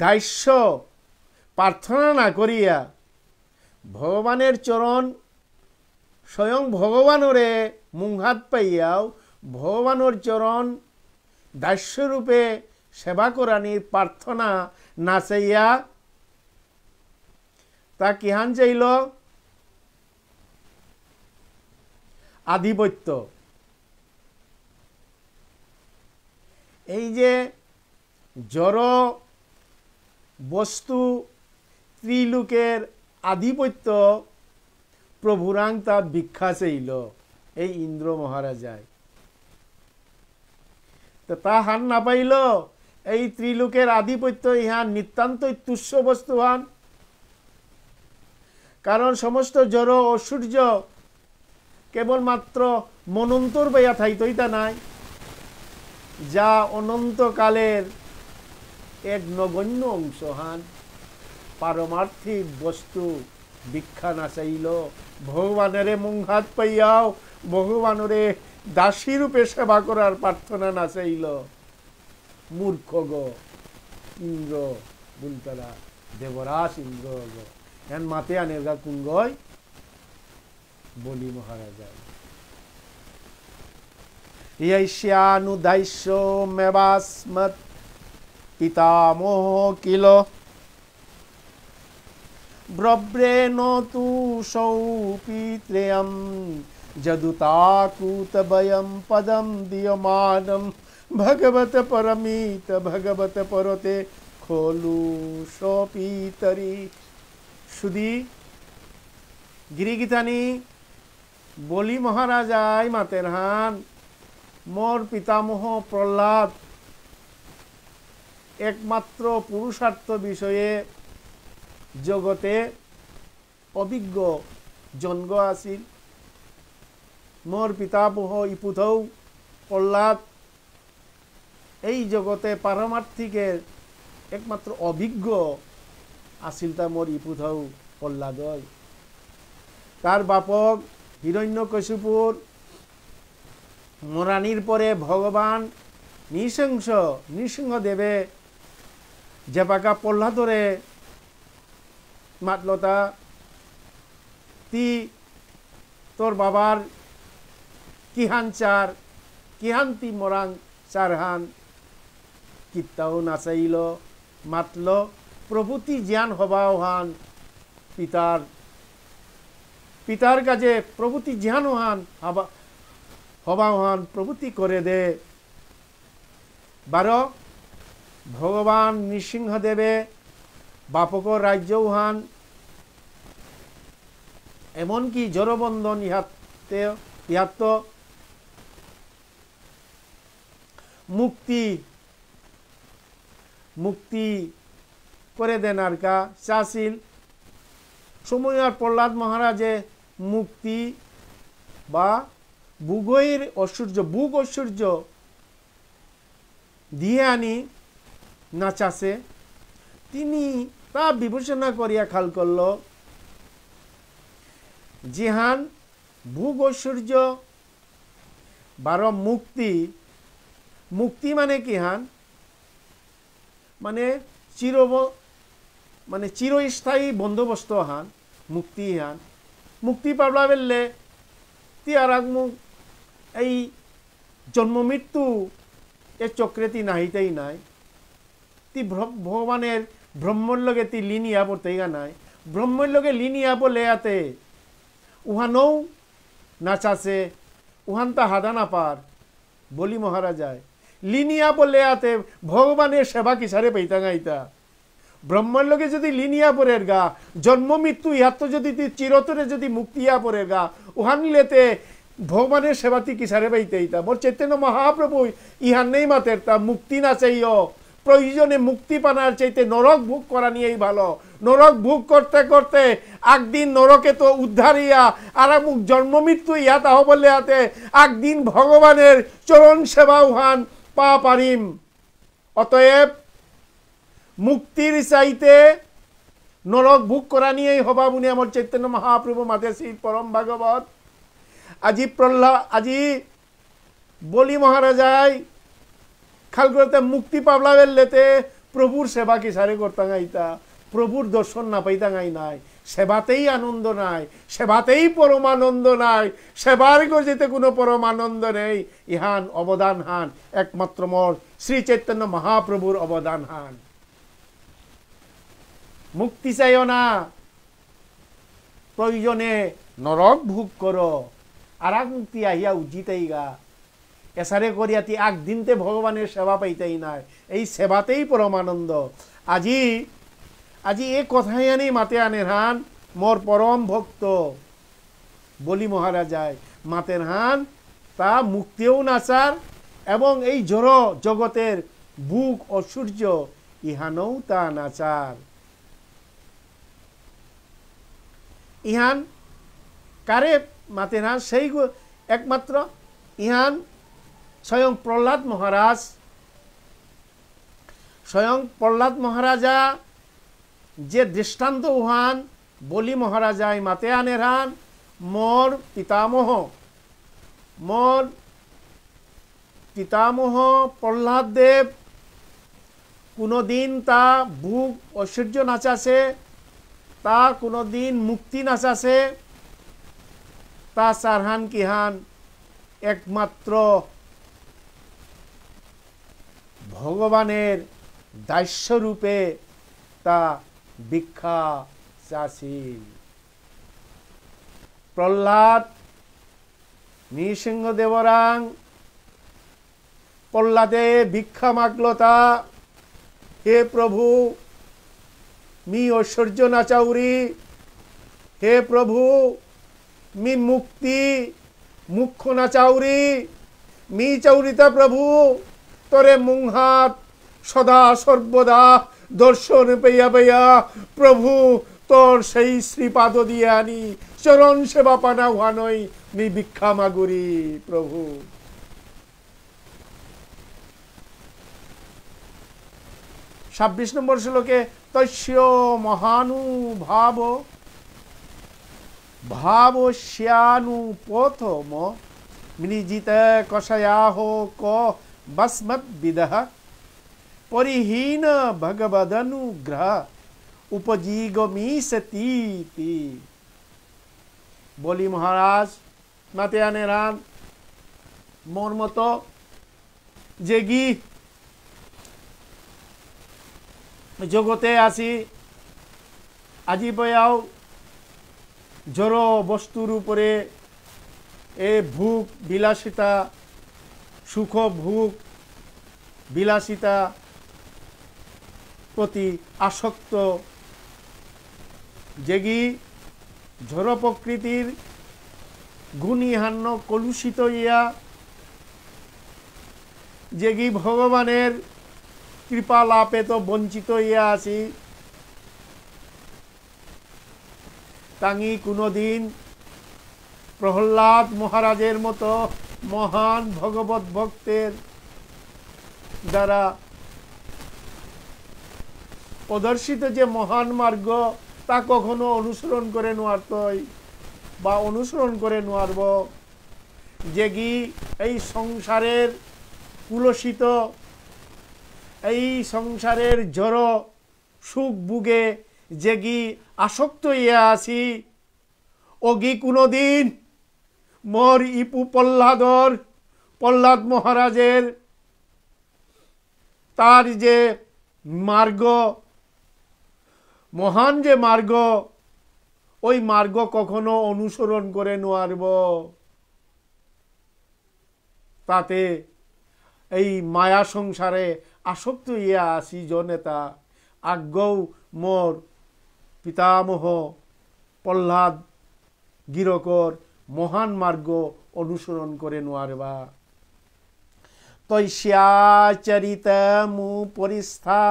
দাস্য প্রার্থনা না করিয়া ভগবানের চরণ স্বয়ং ভগবানরে মুংহাত পাইয়াও ভগবানের চরণ দাস্যরূপে সেবা করানির প্রার্থনা না চাইয়া তা কিহান চাইল আধিপত্য। এই যে জড় বস্তু ত্রিলোকের আধিপত্য প্রভুরাং তা ভিক্ষা চাইল এই ইন্দ্র মহারাজায়, তো তা হান না পাইল। এই ত্রিলোকের আধিপত্য ইহান নিতান্তই তুচ্ছ বস্তু হান, কারণ সমস্ত জড় ও সূর্য কেবলমাত্র মনন্তর বইয়া থাইতই তা নাই, যা অনন্তকালের এক নগণ্য অংশ হান। পারমার্থিক বস্তু ভিক্ষা না চাইল, ভগবানেরে মুংহাত পাইয়াও ভগবানরে দাসী রূপে সেবা করার প্রার্থনা না চাইল। মূর্খ গো ইন্দ্র বুলতারা দেবরাজ ইন্দ্র গো এন মাতে আনেগা কুঙ্গয় বলি মহারাজা ইয়াইশ্যানুদাস্য মেবাস্মৎ পিতামহ কিল ব্রব্রেণ তু সৌপিত্রেয়ম যদুতাকুতবয়ম পদম দিয়মানম ভগবত পরমিত ভগবত পরতে খোলু সোপিতরি। সুধি গিরিগীতানি বলি মহারাজাই মাতের হান মোর পিতামহ প্রহ্লাদ একমাত্র পুরুষার্থ বিষয়ে জগতে অভিজ্ঞ জন্ম আছিল। মোর পিতামহ ইপুথৌ প্রহ্লাদ এই জগতে পারমার্থিকের একমাত্র অভিজ্ঞ আছিল তা মোর ইপুথৌ প্রহ্লাদয়। তার বাপক হিরণ্যকশিপুর মরানির পরে ভগবান নৃসিংহদেবে যেপাকা প্রহ্লাদরে মাতলতা তি তোর বাবার কিহান চার কিহান্তি মরাং চারহান কিত্তাও নাচাইল মাতল প্রভৃতি জ্ঞান হবাহান পিতার পিতার কাজে প্রভৃতি জ্ঞান হান হবাহান প্রভৃতি করে দে 12 ভগবান নৃসিংহদেবে বাপক রাজ্যও হান এমনকি জড়বন্ধন ইহাত্ত মুক্তি মুক্তি করে দেন আর কা চাছিল সময়ার প্রহ্লাদ মহারাজে মুক্তি বা বুগৈর ঐশ্বর্য বুক ঐশ্বর্য দিয়ে আনি নাচাছে তিনি তা বিবেচনা করিয়া খাল করল জিহান ভোগ ঐশ্বর্য 12 মুক্তি মুক্তি মানে কি হান মানে চিরস্থায়ী বন্দোবস্ত হান মুক্তি হান মুক্তি পাবলা বেললে তি আর এই জন্ম মৃত্যু এ চক্রেতি নাহিতেই নাই তি ভগবানের ব্রহ্মর লগে তি লিনিয়া পড়তেই নাই ব্রহ্মর লগে লিনিয়া বলে আতে উহানও নাচাছে উহান তা হাদা না পার বলি মহারাজায় লিনিয়া বলে আতে ভগবানের সেবা কিসারে পেইতা গাইতা ব্রহ্মার লগে যদি লিনিয়া পরের গা জন্ম মৃত্যু ইহাত যদি চিরতরে যদি মুক্তিয়া পরের গা উহান লেতে ভগবানের সেবাতি কিসারে পাইতে ইতা মোর চৈতন্য মহাপ্রভু ইহান নেই মাতের তা মুক্তি না চাইও প্রয়োজনে মুক্তি পানার চাইতে নরক ভোগ করা নিয়েই ভালো নরক ভোগ করতে করতে একদিন নরকে তো উদ্ধারিয়া আর জন্ম মৃত্যু ইহাত আহ বললে হাতে একদিন ভগবানের চরণ সেবা উহান পা পারিম অতএব মুক্তির চাইতে নরক ভোগ করা নিয়েই হবা বুনি আমার চৈতন্য মহাপ্রভু মাতে শ্রী পরম ভাগবত আজি বলি মহারাজাই খাল করতে মুক্তি পাবলা বেললেতে প্রভুর সেবা কি সারে করতা গাইতা প্রভুর দর্শন না পাইতা গাই নাই সেবাতেই আনন্দ নাই সেবাতেই পরমানন্দ নাই সেবার গজিতে কোনো পরমানন্দ নেই ইহান অবদান হান একমাত্র মোর শ্রী চৈতন্য মহাপ্রভুর অবদান হান মুক্তি চাইও না প্রয়োজনে নরক ভোগ করো আর এক মুক্তি আহিয়া উজিতেই গা এসারে করিয়াতি একদিনতে ভগবানের সেবা পাইতেই নাই এই সেবাতেই পরমানন্দ আজি আজি এ কথাই আনি মাতে আনের হান মোর পরম ভক্ত বলি মহারাজায় মাতের হান তা মুক্তিও নাচার এবং এই জড় জগতের বুক ঐশ্বর্য ইহানও তা নাচার ইহান কারে মাতের হান সেই একমাত্র ইহান স্বয়ং প্রহ্লাদ মহারাজা যে দৃষ্টান্ত উহান বলি মহারাজায় মাতে আনের হান মোর পিতামহ প্রহ্লাদ দেব কোনোদিন তা বুক ঐশ্বর্য নাচাছে তা কোনোদিন মুক্তি নাচাছে তা চারহান কিহান একমাত্র ভগবানের দাস্য রূপে তা ভিক্ষা চাছিল প্রহ্লাদ নৃসিংহদেবরাং প্রহ্লাদে ভিক্ষা মাগলো তা হে প্রভু মি ঐশ্বর্য না চাউরি হে প্রভু মি মুক্তি মুখ্য না চাউরি মি চাউরিতা প্রভু তোরে মুংহাত সদা সর্বদা দর্শন পেয়া পেয়া প্রভু তোর সেই শ্রীপাদ দিয়ে আনি চরণ সেবা পানা উহানই মি ভিক্ষা মাগুরি প্রভু 26 নম্বর শ্লোকে তস্য মহানুভাব ভাবস্যানুপথম মৃজিত কষয়াহ ক বস্মদ্বিদঃ পরিহীন ভগবদনুগ্রহ উপজিগমিষ্যতি বলি মহারাজ মাতে আনেরান মোর মতো যেগি জগতে আছি আজি বয়াও জড় বস্তুর উপরে এ ভোগ বিলাসিতা সুখ ভোগ বিলাসিতা প্রতি আসক্ত যেগি ঝড় প্রকৃতির গুণীহান্য কলুষিত ইয়া যেগি ভগবানের কৃপা লাভে তো বঞ্চিত ইয়া আছি তাঙি কোনোদিন প্রহ্লাদ মহারাজের মতো মহান ভগবত ভক্তের দ্বারা প্রদর্শিত যে মহান মার্গ তা কখনো অনুসরণ করে নোয়ারতই বা অনুসরণ করে নোয়ারব যেগি এই সংসারের কুলসিত এই সংসারের জড় সুখ বুগে যেগি আসক্ত ইয়া আছি ওগি কোনোদিন মোর ইপু প্রহ্লাদ মহারাজের তার যে মার্গ মহান যে মার্গ ওই মার্গ কখনো অনুসরণ করে নোয়ারব তাতে এই মায়া সংসারে আসক্ত ইয়া আছি জনেতা আজ্ঞও মোর পিতামহ প্রহ্লাদ গিরকর মহান মার্গ অনুসরণ করে নোয়ারবা তৈশ্যাচরিত মু পরিস্থা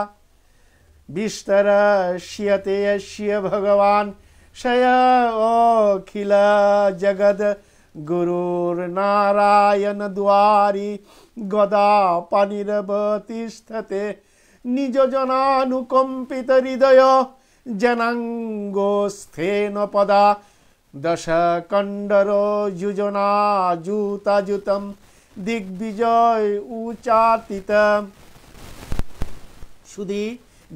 বিস্তরস্যতে यस्य ভগবান শয় অখিল জগদ গুরুর্নারায়ণ দ্বারি গদা পানিরবতিষ্ঠতে নিজ জনানুকম্পিত হৃদয় জনাঙ্গস্থেন পদা দশ কণ্ডর যুজনা জুতাজুতম দিগ্বিজয় উচাতিত সুধী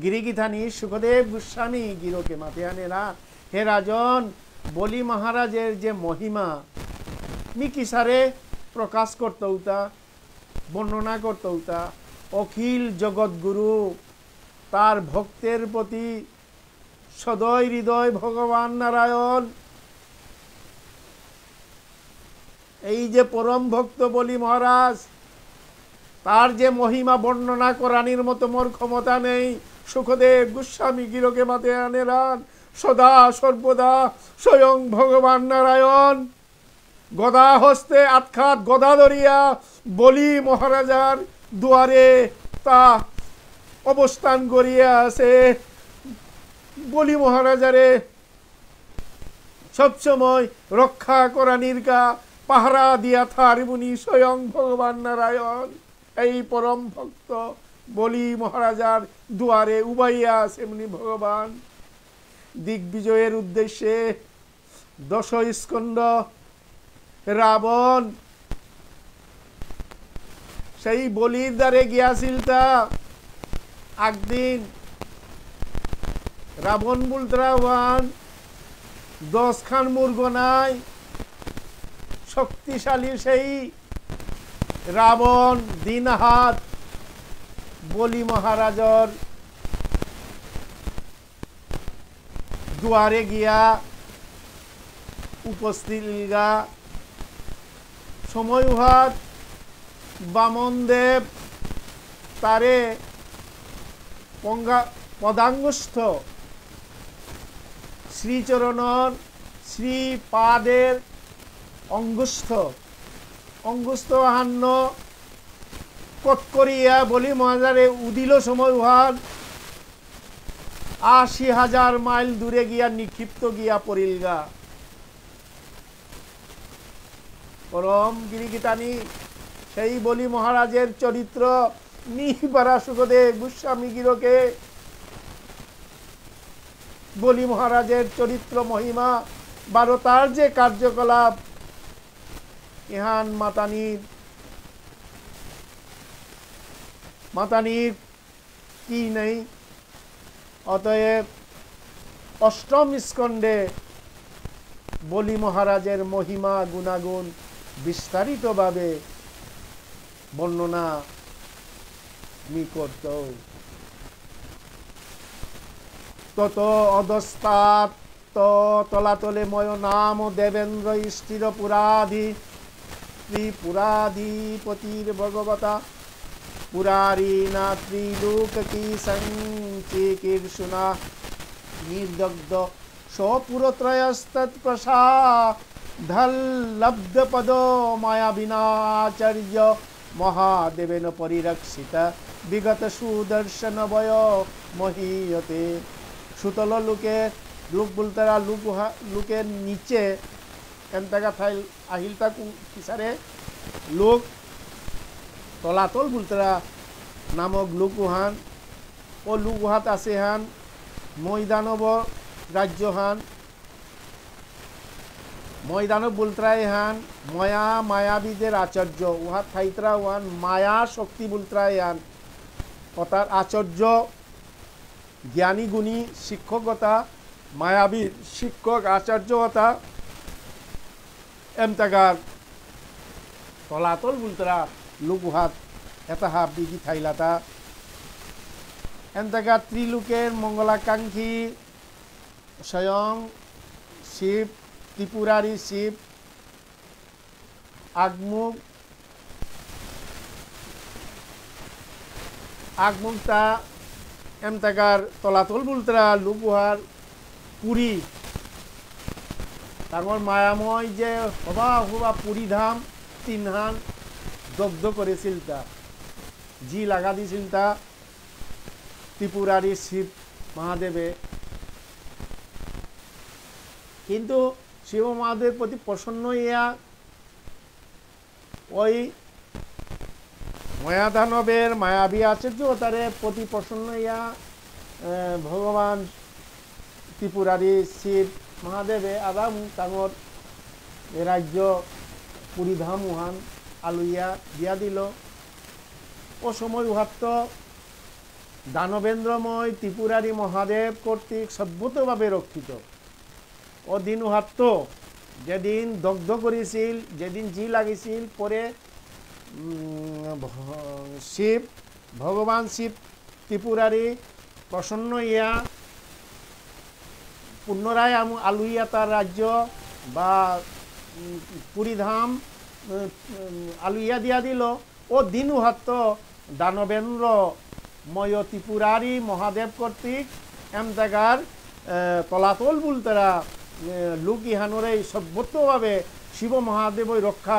গিরিগিধানী সুখদেব গোস্বামী গিরোকে মাতে আনেরা হে রাজন বলি মহারাজের যে মহিমা মি কিসারে প্রকাশ করতৌতা বর্ণনা করতৌতা অখিল জগৎগুরু তার ভক্তের প্রতি সদয় হৃদয় ভগবান নারায়ণ এই যে পরম ভক্ত বলি মহারাজ তার যে মহিমা বর্ণনা করানির মতো মোর ক্ষমতা নেই সুখদেব গোস্বামী গিরোকে মাতে আনেরান সদা সর্বদা স্বয়ং ভগবান নারায়ণ গদা হস্তে আটখাত গদা ধরিয়া বলি মহারাজার দুয়ারে তা অবস্থান করিয়া আছে বলি মহারাজারে সবসময় রক্ষা করানির কা পাহারা দিয়া থারবুনি স্বয়ং ভগবান নারায়ণ এই পরম ভক্ত বলি মহারাজার দুয়ারে উবাইয়া সেমনি ভগবান দিগ্বিজয়ের উদ্দেশ্যে দশ স্কন্দ রাবণ সেই বলির দ্বারে গিয়াছিল তা একদিন রাবণ বুলত্রাওয়ান 10 খান মুর্গ নাই শক্তিশালী সেই রাবণ দিন হাত বলি মহারাজর দুয়ারে গিয়া উপস্থিত গা সময় হাত বামন দেব তারে পদাঙ্গস্থ শ্রীচরণর শ্রীপাদের অঙ্গুস্থ হান্ন কট করিয়া বলি মহারাজারে উদিল সময় উহার 80,000 মাইল দূরে গিয়া নিক্ষিপ্ত গিয়া পড়িলগা পরম গিরিগিতানি সেই বলি মহারাজের চরিত্র নিহিপারা সুখদেব গোস্বামী গিরোকে বলি মহারাজের চরিত্র মহিমা বারতার যে কার্যকলাপ ইহান মাতানির কি নেই অতএব অষ্টম স্কন্ধে বলি মহারাজের মহিমা গুণাগুণ বিস্তারিতভাবে বর্ণনা মি করত তত অধস্তাৎ তলাতলে ময় নাম দেবেন্দ্র স্থির ত্রিপুরাধিপতির ভগবতা পুরারিণা ত্রিলোক কি সংচিকীর্ষুনা নির্দগ্ধ সপুরত্রয়স্তৎপ্রসাদল্লব্ধ পদ মায়া বিনাচার্য মহাদেবেন পরিরক্ষিত বিগত সুদর্শন বয় মহীয়তে সুতল লুক বুলতারা লুকের নিচে এনতাগা থাইল আহিলতা কিসারে লোক তলাতল বুলতারা নামক লুকুহান ও লুকুহাত আছে হান ময়দানব রাজ্য হান ময়দানব বুলত্রায় হান মায়াবীদের আচার্য উহাত থাইতরা ওয়ান মায়া শক্তি বুলত্রায় হান অর্থাৎ আচার্য জ্ঞানী গুণী শিক্ষকতা মায়াবী শিক্ষক আচার্যতা এমতাগার তলাতল বুলতরা লুকুহাত এতাহা বিধি থাইলাতা এমতাগার ত্রিলোকের মঙ্গলাকাঙ্ক্ষী স্বয়ং শিব ত্রিপুরারি শিব আগমুক্তা এমতাগার তলাতল বুলতরা লুকুহার পুরী তারপর মায়াময় যে হবা পুরী ধাম তিনহান দগ্ধ করেছিল তা জি লাগা দিয়েছিল তা ত্রিপুরারি শিব মহাদেবে কিন্তু শিব মহাদেবের প্রতি প্রসন্ন ইয়া ওই ময়াদানবের মায়াবী আচার্য তারে প্রতি প্রসন্ন ইয়া ভগবান ত্রিপুরারি শিব মহাদেবে আদাম তাঙর রাজ্য পুরীধাম উহান আলুইয়া দিয়া দিল ও সময় উহাত্ত দানবেন্দ্রময় ত্রিপুরারি মহাদেব কর্তৃক সভ্যতভাবে রক্ষিত ও দিন উহাত্ত যেদিন দগ্ধ করেছিল যেদিন জি লাগিছিল পরে শিব ভগবান শিব ত্রিপুরারি প্রসন্ন ইয়া পুনরায় আলুইয়া তার রাজ্য বা পুরীধাম আলুইয়া দিয়া দিল ও দিনু হাত্ত দানবেন্দ্র ময় ত্রিপুরারি মহাদেব কর্তৃক এম জায়গার তলাতল বুলতারা লোক ইহানরে সভ্যতভাবে শিব মহাদেব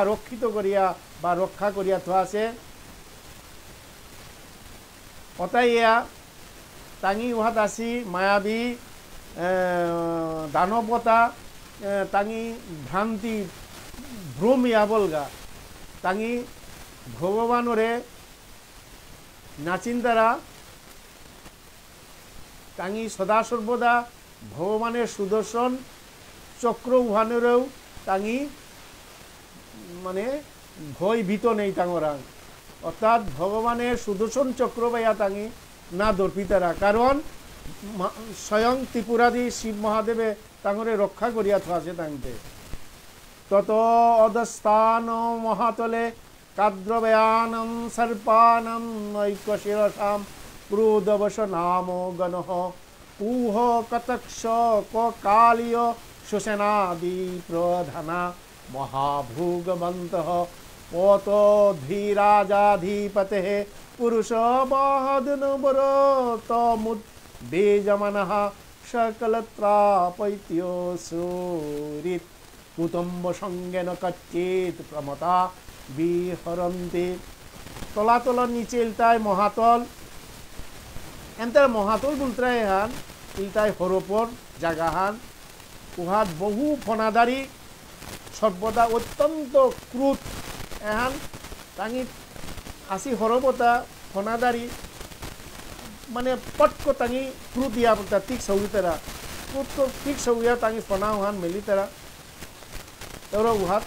রক্ষিত করিয়া বা রক্ষা করিয়া থোয়া আছে অতাইয়া তাঙি উহাত আসি মায়াবী দানবতা তাঙি ভ্রান্তি ভ্রম ইয়াবলগা তাঙি ভগবানরে নাচিন্তারা তাঙি সদা সর্বদা ভগবানের সুদর্শন চক্র উহানেরও তাঙি মানে ভয় ভীত নেই তাঙরাং অর্থাৎ ভগবানের সুদর্শন চক্র বাইয়া তাঙি না দর্পিতারা কারণ স্বয়ং ত্রিপুরাদি শিব মহাদেবে তাঙরে রক্ষা করিয়া থাকছে তাংতে তত অধস্থান মহাতলে কাদ্রবয়ানম সর্পানম নৈকশিরসাম ক্রোধবশ নাম গণঃ কুহ কতক্ষ কালীয় সুসেনাদি প্রধানা মহাভূগবন্তঃ পত ধীরাজাধিপতে পুরুষ বাহদনবরতমুদ বেজমনঃ সকলত্রাপৈত্যোসুরিত কুটুম্ব সঙ্গেন কচ্চিত প্রমতা বিহরন্তি তলাতল নিচে ইলতায় মহাতল এনতার মহাতল বুলত্রায় হান ইলতায় হরপর জাগাহান উহাত বহু ফনাদারি সর্বদা অত্যন্ত ক্রুত এহান তাঙি আসি হরবতা ফনাদারি মানে পটক তাঙি ক্রুত ইয়া বলতা ঠিক সৌরিতারা ক্রুত ঠিক সৌরিয়া তাঙি ফনা উহান মেলিতারা তোর উহাত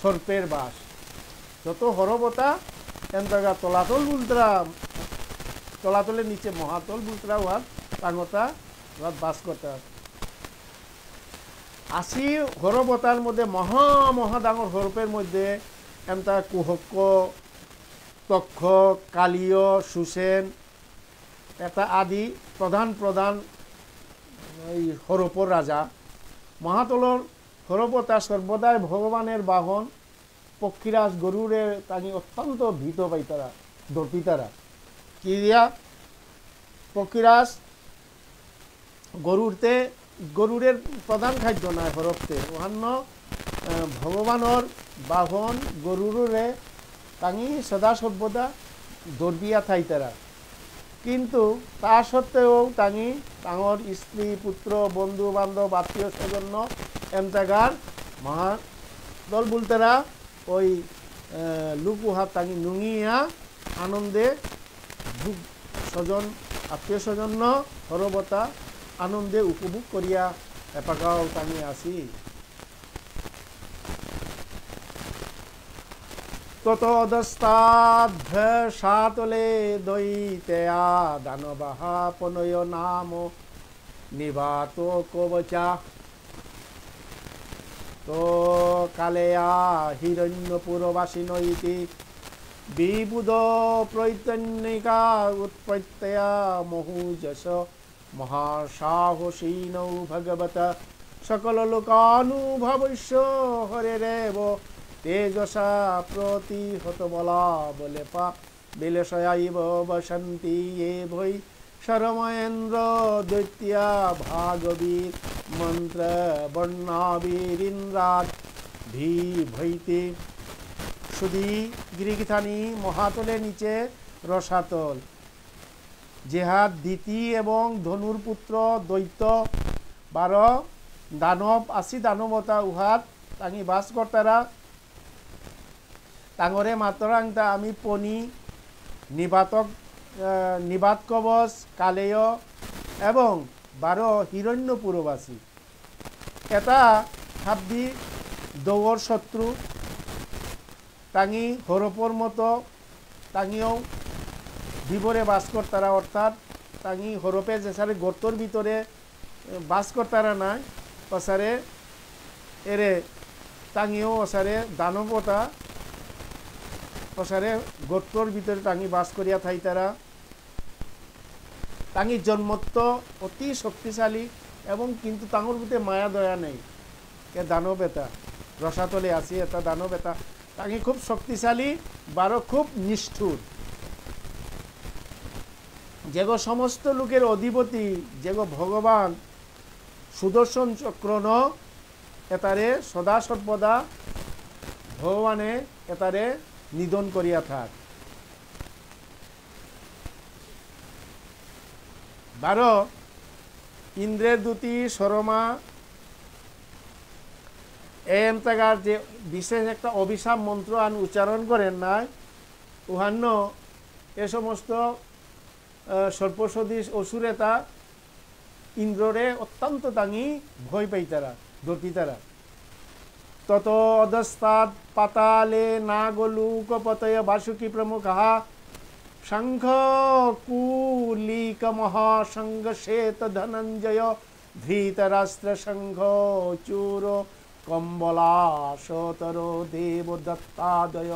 সর্পের বাস যত হরবতা এনতাগা তলাতল বুলতরা তলাতলের নিচে মহাতল বুলতরা উহাত টাঙতা উহাত বাস করতে আসি হরবতার মধ্যে মহা ডাঙর হরপের মধ্যে এমতা কুহক্য তক্ষ, কালীয়, সুসেন এটা আদি প্রধান প্রধান এই হরপর রাজা। মহাতলর হরপতা সর্বদাই ভগবানের বাহন পক্ষীরাজ গরুরে তানি অত্যন্ত ভীত পাইতারা, দর্পিতারা। কি দিয়া পক্ষীরাজ গরুরের প্রধান খাদ্য নাই হরপতে অন্য ভগবানের বাহন গরুরে তাঙি সদা সর্বদা দর্বিয়া থাইতারা। কিন্তু তা সত্ত্বেও তাঙি তাঙর স্ত্রী, পুত্র, বন্ধু বান্ধব, আত্মীয় স্বজন এমতাগার মহাদল বলতেরা ওই লুকুহাত তাঙি নুঙিয়া আনন্দে স্বজন আত্মীয় স্বজন হরবতা আনন্দে উপভোগ করিয়া এপাকাও তাঙি আসি। ততদস্তাধ্বসাতলে দৈতেয়া দানবাহা পনয় নাম নিবাত কবচা তো কালেয়া হিরণ্যপুরবাসিন ইতি বিবুধ প্রৈতন্যিকা উৎপত্তয়া মহুযশ মহাসাহসীনৌ ভগবত সকল লোকানুভবস্য হরেরেব তেজসা প্রতিহত বলা বলে পা বিলেশয়াইব বসন্তি এ ভৈ শরময়েন্দ্র দৈত্যা ভাগবীর মন্ত্র বর্ণাবীরিন্দ্রাট ভি ভৈতে। সুধী গিরিগিথানি মহাতলে নিচে রসাতল জেহাদ দিতি এবং ধনুর পুত্র দৈত্য 12 দানব 80 দানবতা উহাত তাঙি বাস কর্তারা তাঙরে মাতরাংতা আমি পনি নিবাত কবচ কালেয় এবং 12 হিরণ্যপুরবাসী এটা ভাবি দৌড় শত্রু তাঙি হরপর মতো তাঙিও বিবরে বাস কর্তারা অর্থাৎ তাঙি হরপে যেসারে গর্তর ভিতরে বাস কর্তারা নাই ওসারে এরে তাঙিও ওসারে দানবতা ওসারে গর্তর ভিতরে তাঙি বাস করিয়া থাইতারা। তাঙি জন্মত্ব অতি শক্তিশালী এবং কিন্তু তাঙর ভিতরে মায়া দয়া নেই। এ দানব এটা রসাতলে আসি এটা দানব এটা তাঙি খুব শক্তিশালী 12 খুব নিষ্ঠুর যেগো সমস্ত লোকের অধিপতি যেগো ভগবান সুদর্শন চক্র এতারে সদা সর্বদা ভগবানে এতারে নিধন করিয়া থাক। 12 ইন্দ্রের দূতি শর্মা এমতাগার যে বিশেষ একটা অভিশাপ মন্ত্র আন উচ্চারণ করেন নাই উহান্ন এ সমস্ত সর্পসদৃশ অসুরেতা ইন্দ্ররে অত্যন্ত তাঙি ভয় পাইতারা দর্পিতারা। তত অধস্তাৎ পাতালে নাগলুকপতয় বাসুকি প্রমুখः শঙ্খ কুলিক মহাসংঘ-শ্বেত ধনঞ্জয় ধৃতরাষ্ট্র শঙ্খ চূর কম্বলাশতর দেবদত্তাদয়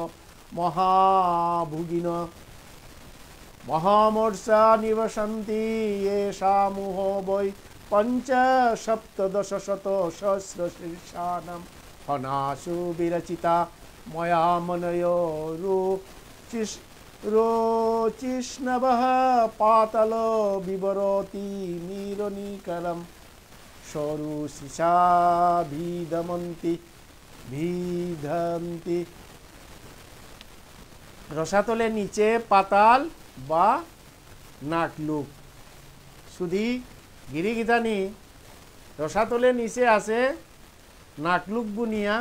মহাভুগিন মহামর্ষা নিবসন্তি এষামুহ বৈ পঞ্চসপ্তদশশত সহস্র শীর্ষানাম হনাসু বিরচিতা ময়া মনয় রোচিষ্ণবঃ পাতাল বিবরতি নিরনিকরম সরুষিষা ভিদন্তি। রসাতলের নিচে পাতাল বা নাকলুক শুধু গিরিগিধানি রসাতলের নিচে আছে নাকলুক বুনিয়া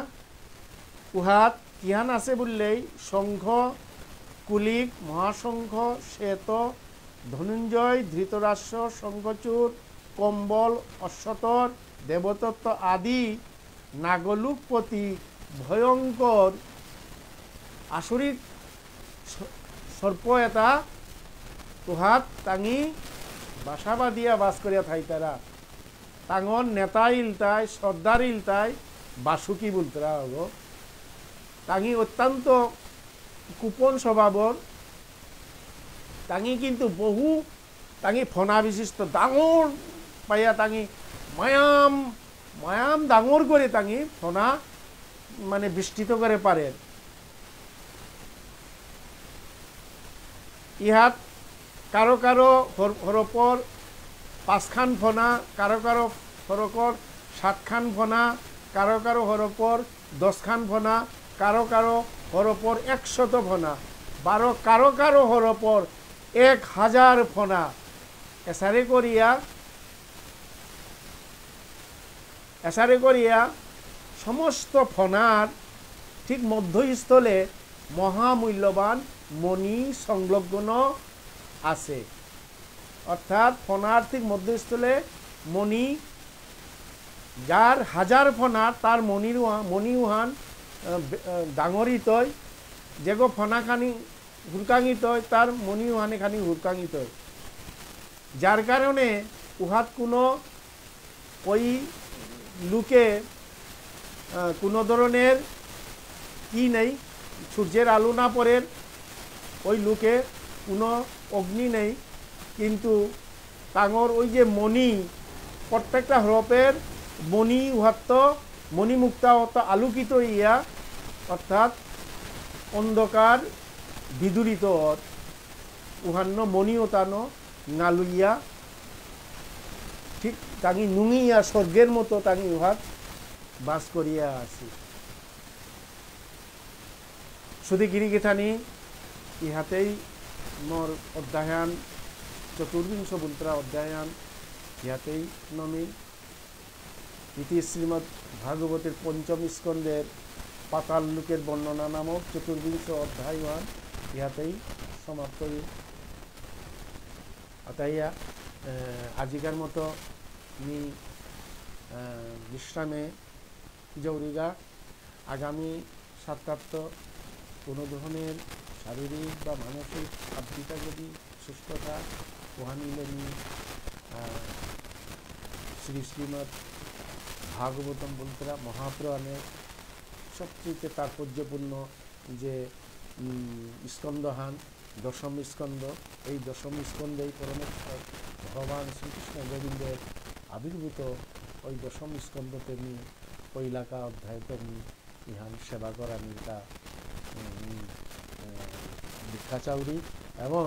উহাত কিহান আছে বললেই শঙ্খ কুলিক মহাশঙ্খ শ্বেত ধনঞ্জয় ধৃতরাষ্ট্র শঙ্খচূড় কম্বল অশ্বতর দেবতত্ত্ব আদি নাগলুকপতি ভয়ঙ্কর আসুরিক সর্প এটা উহাত তাঙি বাসাবা দিয়া বাস করিয়া থাইতারা তাঙর নেতা ইলতাই সর্দার ইলতাই বাসুকি বলতরা হব তাঙি অত্যন্ত কুপন স্বভাবর তাঙি কিন্তু বহু তাঙি ফনা বিশিষ্ট ডাঙর পাইয়া তাঙি মায়াম মায়াম ডাঙর করে তাঙি ফনা মানে বিস্তৃত করে পারে ইহাত কারো কারো হরপর 5 খান ফনা কারো কারো হরপর 7 খান ফনা কারো কারো হরপর 10 খান ফনা কারো কারো হরপর 100 ফনা কারো কারো হরপর 1000 ফনা এসারে করিয়া সমস্ত ফনার ঠিক মধ্যস্থলে মহামূল্যবান মণি সংলগ্ন আছে অর্থাৎ ফনার ঠিক মধ্যস্থলে মণি যার 1000 ফনা তার মণি উহান ডাঙরিত যেগো ফনাখানি হুরকাঙিত তার মণি উহানে খানি হুরকাঙিত যার কারণে উহাত কোনো ওই লুকে কোনো ধরনের কি নেই সূর্যের আলো না পড়ে ওই লুকে কোনো অগ্নি নেই কিন্তু তাঙর ওই যে মণি প্রত্যেকটা হরপের মণি উহাত্ত মণিমুক্তা অত আলোকিত ইয়া অর্থাৎ অন্ধকার বিদুরিত উহান্ন মণিও তানো নালুইয়া ঠিক তাঙি নুঙিয়া স্বর্গের মতো তাঙি উহাত বাস করিয়া আসি শুধু গিরিগেথানি ইহাতেই মোর অধ্যায়ান চতুর্বিংশ মন্ত্রা অধ্যায়ান ইহাতেই নমি ইতি শ্রীমদ্ ভাগবতের 5ম স্কন্ধের পাতাল লোকের বর্ণনা নামক চতুর্বিংশ অধ্যায়ান ইহাতেই সমাপ্ত আতাইয়া আজিকার মতো আমি বিশ্রামে জৌরিগা আগামী সপ্তাহ কোনো ধরনের শারীরিক বা মানসিক আবৃত্তি যদি সুস্থতা ওহানিলে শ্রীমদ্ ভাগবতম বলতেরা মহাপুরাণের সবচেয়ে তাৎপর্যপূর্ণ যে স্কন্ধহান দশম স্কন্ধ এই দশম স্কন্ধেই পরমেশ্বর ভগবান শ্রীকৃষ্ণ গোবিন্দের আবির্ভূত ওই দশম স্কন্ধ তেমনি কৈলাকা অধ্যায় তেমনি ইহান সেবা করা নির্কা ভিক্ষা চাউরি এবং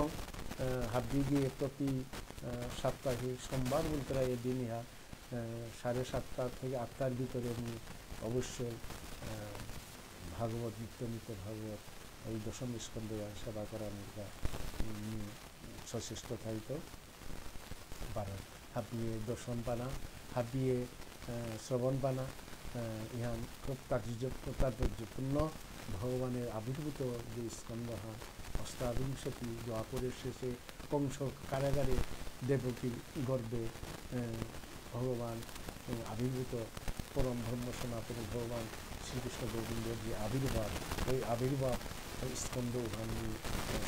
হাবি গিয়ে প্রতি সাপ্তাহিক সোমবার বলতে এদিন ইহা 7:30 থেকে 8টার ভিতরে আমি অবশ্যই ভাগবত নিত্য ভাগবত ওই দশম স্কন্ধে সেবা করা নির্কা সচেষ্ট থাইত পারেন হাবিয়ে দর্শন পানা হাবিয়ে শ্রবণ পানা ইহান খুব তাৎপর্যপূর্ণ ভগবানের আবির্ভূত যে স্কন্ধহান অষ্টাবিংশতি দ্বাপরের শেষে কংস কারাগারে দেবকীর গর্ভে ভগবান আবির্ভূত পরম ব্রহ্ম সনাতন ভগবান শ্রীকৃষ্ণ গোবিন্দের যে আবির্ভাব ওই আবির্ভাব স্কন্ধ উহানি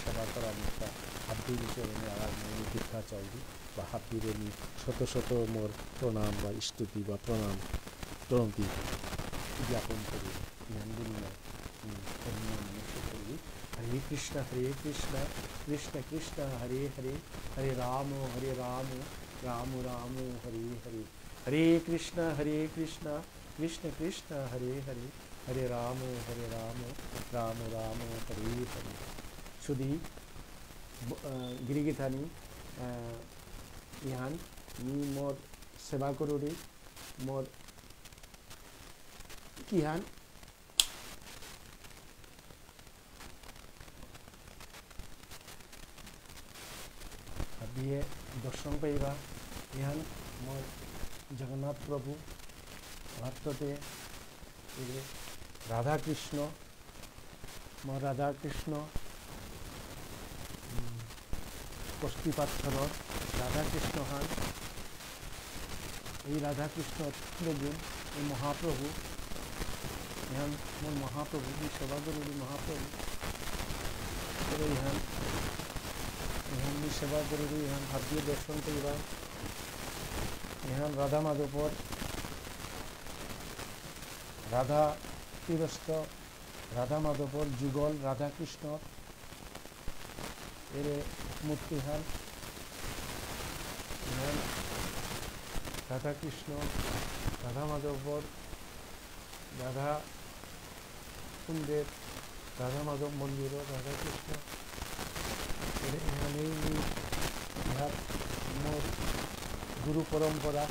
সেবা করা একটা হাব্বির চরণে আর দীক্ষা চাইবি বা হাব্বির আমি শত শত মোর প্রণাম বা স্তুতি বা প্রণতি জ্ঞাপন করি হরে কৃষ্ণ কৃষ্ণ কৃষ্ণ হরে হরে হরে রাম রাম রাম হরে হরে হরে কৃষ্ণ কৃষ্ণ কৃষ্ণ হরে হরে হরে রাম রাম রাম হরে হরে শুধু গিরিগীতানি ইহান মোর সেবা করুরি মোর কিহান ভাবিয়ে দর্শন পাইবা ইহান মোর জগন্নাথ প্রভু ভারততে রাধাকৃষ্ণ মোর রাধাকৃষ্ণ কষ্টিপাথর রাধাকৃষ্ণ হান এই রাধাকৃষ্ণ গুণ এই মহাপ্রভু ইহান মোর মহাপ্রভু সেবা করি মহাপ্রভু ইহান ইহান সেবা করি ইহান ভাবিয়ে দর্শন করিবা ইহান রাধা মাধবর রাধা তিরস্ত রাধা মাধবর যুগল রাধাকৃষ্ণ এর মূর্তি হান রাধা কৃষ্ণ, রাধা মাধবর, রাধা কুণ্ডের, রাধা মাধব মন্দির, রাধা কৃষ্ণ এখানেই ইহার মোর গুরু পরম্পরা,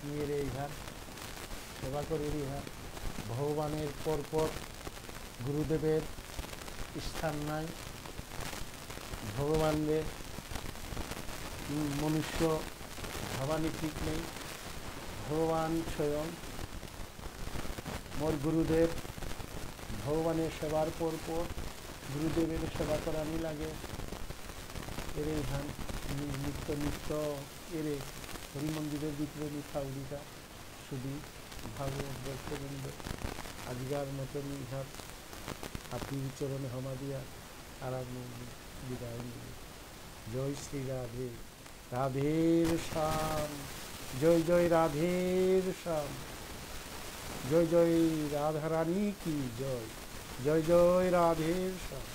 নিয়ে ইহার সেবা করে ইহার ভগবানের পরপর গুরুদেবের স্থান নাই। ভগবানের মনুষ্য ভাবানি ঠিক নেই, ভগবান স্বয়ং মোর গুরুদেব। ভগবানের সেবার পরপর গুরুদেবের সেবা করানি লাগে। এরে ধান নিত্য এরে হরি মন্দিরের ভিতরে মিঠাউরিটা শুধু ভাগবত ভক্তবৃন্দ আজকার মতন ইহার হাতির চরণে হামা দিয়া আর বিদায় নিবে। জয় শ্রী রাধে, রাধের শ্যাম, জয় জয় রাধের শ্যাম, জয় জয় রাধারানী কি জয়, জয় জয় রাধের শ্যাম।